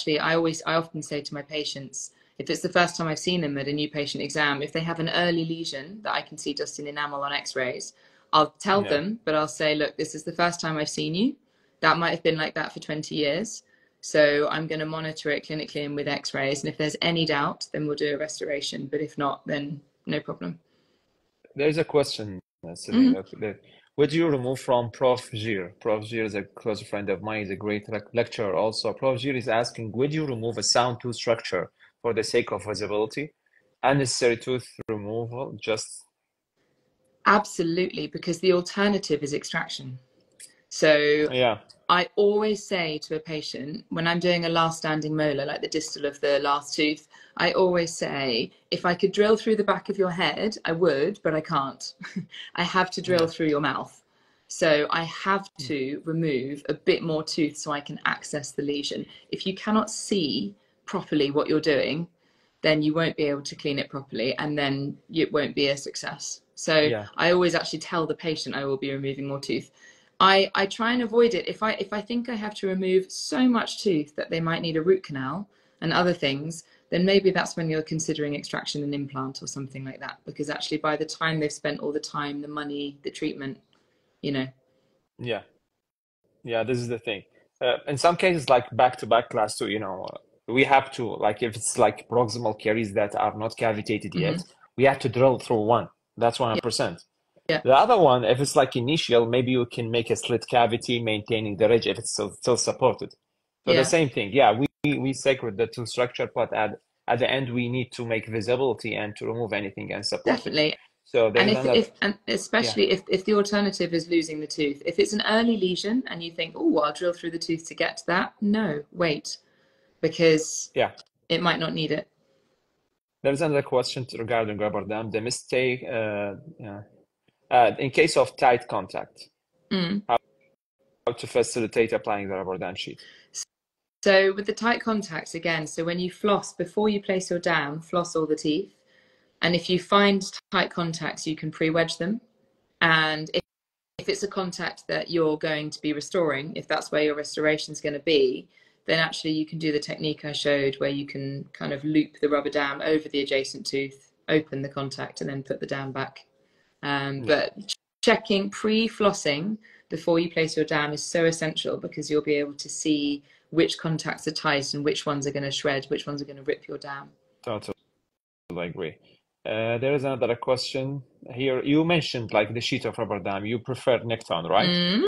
often say to my patients, if it's the first time I've seen them at a new patient exam, if they have an early lesion that I can see just in enamel on x-rays, I'll tell them, but I'll say, look, this is the first time I've seen you. That might have been like that for 20 years. So I'm going to monitor it clinically and with x-rays. And if there's any doubt, then we'll do a restoration. But if not, then no problem. There's a question, Celine. Would you remove from Prof. Gir? Prof. Gir is a close friend of mine. He's a great lecturer also. Prof. Gir is asking, would you remove a sound tooth structure for the sake of visibility? Unnecessary tooth removal, just... Absolutely, because the alternative is extraction. So I always say to a patient, when I'm doing a last standing molar, like the distal of the last tooth, I always say, if I could drill through the back of your head, I would, but I can't. I have to drill through your mouth. So I have to remove a bit more tooth so I can access the lesion. If you cannot see properly what you're doing, then you won't be able to clean it properly, and then it won't be a success. So I always actually tell the patient I will be removing more tooth. I try and avoid it. If I think I have to remove so much tooth that they might need a root canal and other things, then maybe that's when you're considering extraction and implant or something like that. Because actually by the time they've spent all the time, the money, the treatment, Yeah, this is the thing. In some cases, like back-to-back class 2, we have to, like if it's like proximal caries that are not cavitated yet, we have to drill through one. That's 100%. The other one, if it's like initial, maybe you can make a slit cavity, maintaining the ridge if it's still supported. So the same thing. We sacred the tooth structure, but at the end we need to make visibility and to remove anything and support Definitely. it. So especially if the alternative is losing the tooth, if it's an early lesion and you think, oh, I'll drill through the tooth to get to that, no, wait, because it might not need it. There's another question regarding rubber dam. The mistake, in case of tight contact, how to facilitate applying the rubber dam sheet? So with the tight contacts, again, so when you floss, before you place your dam, floss all the teeth. And if you find tight contacts, you can pre-wedge them. And if it's a contact that you're going to be restoring, if that's where your restoration is going to be, then actually you can do the technique I showed where you can kind of loop the rubber dam over the adjacent tooth, open the contact, and then put the dam back. But checking pre-flossing before you place your dam is so essential, because you'll be able to see which contacts are tight and which ones are going to shred, which ones are going to rip your dam. Totally agree. There is another question here. You mentioned like the sheet of rubber dam. You prefer Necton, right?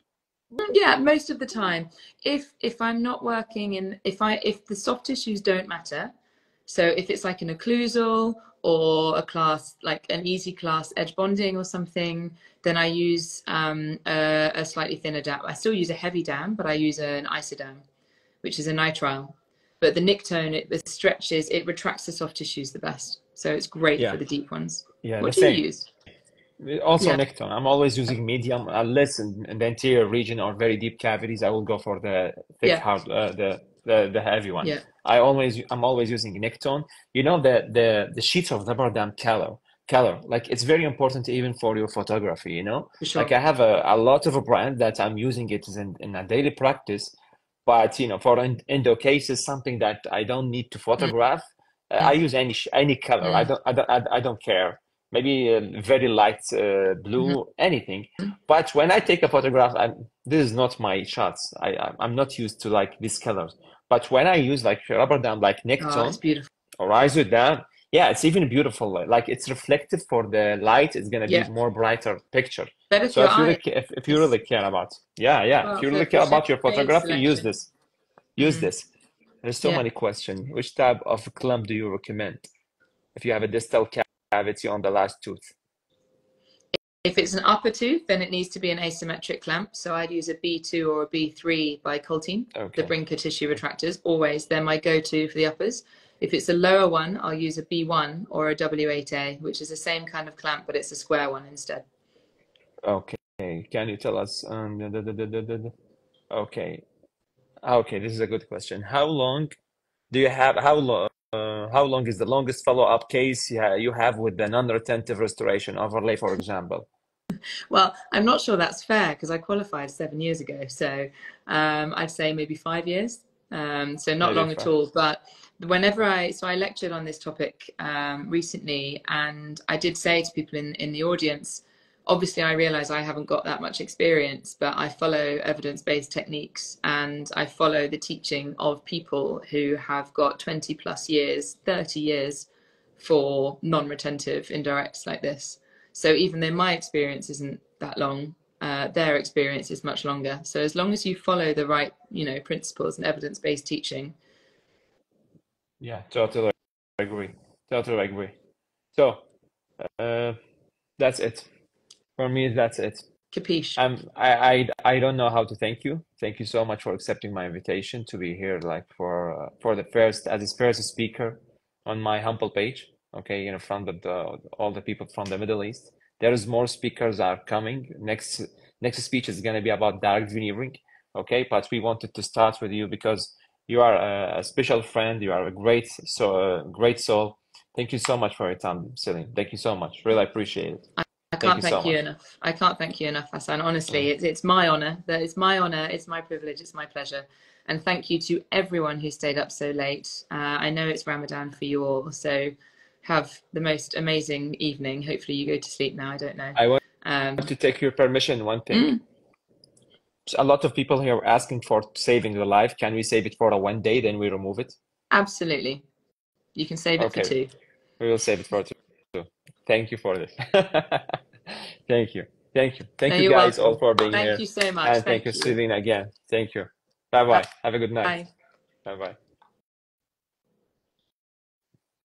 Yeah, most of the time. If I'm not working in, if the soft tissues don't matter, so if it's like an occlusal or a class, like an easy class edge bonding or something, then I use a slightly thinner dam. I still use a heavy dam, but I use an isodam, which is a nitrile. But the Nictone, it stretches, it retracts the soft tissues the best. So it's great for the deep ones. Yeah, What the do you same. use? Also Yeah. Necton. I'm always using medium, unless in the anterior region or very deep cavities, I will go for the thick, hard, the heavy one. Yeah. I'm always using Necton. You know, the sheets of rubber dam color, like it's very important even for your photography, you know? For sure. Like I have a lot of a brand that I'm using it in a daily practice, but you know, for endo cases, something that I don't need to photograph, I use any color. I don't care. Maybe very light blue, anything. But when I take a photograph, this is not my shots. I'm not used to like these colors. But when I use like rubber dam, like Oh, it's Necton beautiful. or isodam, yeah, it's even beautiful. Like it's reflective for the light. It's gonna be more brighter picture. Better for So your if you eyes. if you really care about, if Well, you really for care about shape your face photography, use selection. this. Use this. There's so many questions. Which type of clamp do you recommend if you have a distal cavity on the last tooth? If it's an upper tooth, then it needs to be an asymmetric clamp. So I'd use a B2 or a B3 by Coltine, the Brinker tissue retractors. Always, they're my go-to for the uppers. If it's a lower one, I'll use a B1 or a W8A, which is the same kind of clamp, but it's a square one instead. Okay. Can you tell us? Okay. Okay, this is a good question. How long do you have? How long is the longest follow-up case you have with the non-retentive restoration overlay, for example? Well, I'm not sure that's fair because I qualified 7 years ago. So I'd say maybe 5 years. So not long at all. But whenever I lectured on this topic recently, and I did say to people in the audience, obviously I realize I haven't got that much experience, but I follow evidence-based techniques and I follow the teaching of people who have got 20 plus years, 30 years for non-retentive indirects like this. So even though my experience isn't that long, their experience is much longer. So as long as you follow the right, principles and evidence-based teaching. Yeah, totally agree. Totally agree. So that's it. For me, that's it. Capiche. I don't know how to thank you. Thank you so much for accepting my invitation to be here, like for the first speaker on my humble page. Okay, in front of all the people from the Middle East. There's more speakers are coming. Next speech is gonna be about direct veneering. Okay, but we wanted to start with you because you are a special friend. You are a great soul. Thank you so much for your time, Celine. Thank you so much. Really appreciate it. I can't thank you enough. I can't thank you enough, Hassan. Honestly, it's my honor. It's my honor. It's my privilege. It's my pleasure. And thank you to everyone who stayed up so late. I know it's Ramadan for you all, so have the most amazing evening. Hopefully you go to sleep now. I don't know. I want to take your permission. One thing. A lot of people here are asking for saving the life. Can we save it for 1 day, then we remove it? Absolutely. You can save it for 2. We will save it for 2. Thank you for this. Thank you. Thank you guys all for being here. Thank you so much. And thank you, Celine, again. Thank you. Bye-bye. Have a good night. Bye. Bye-bye.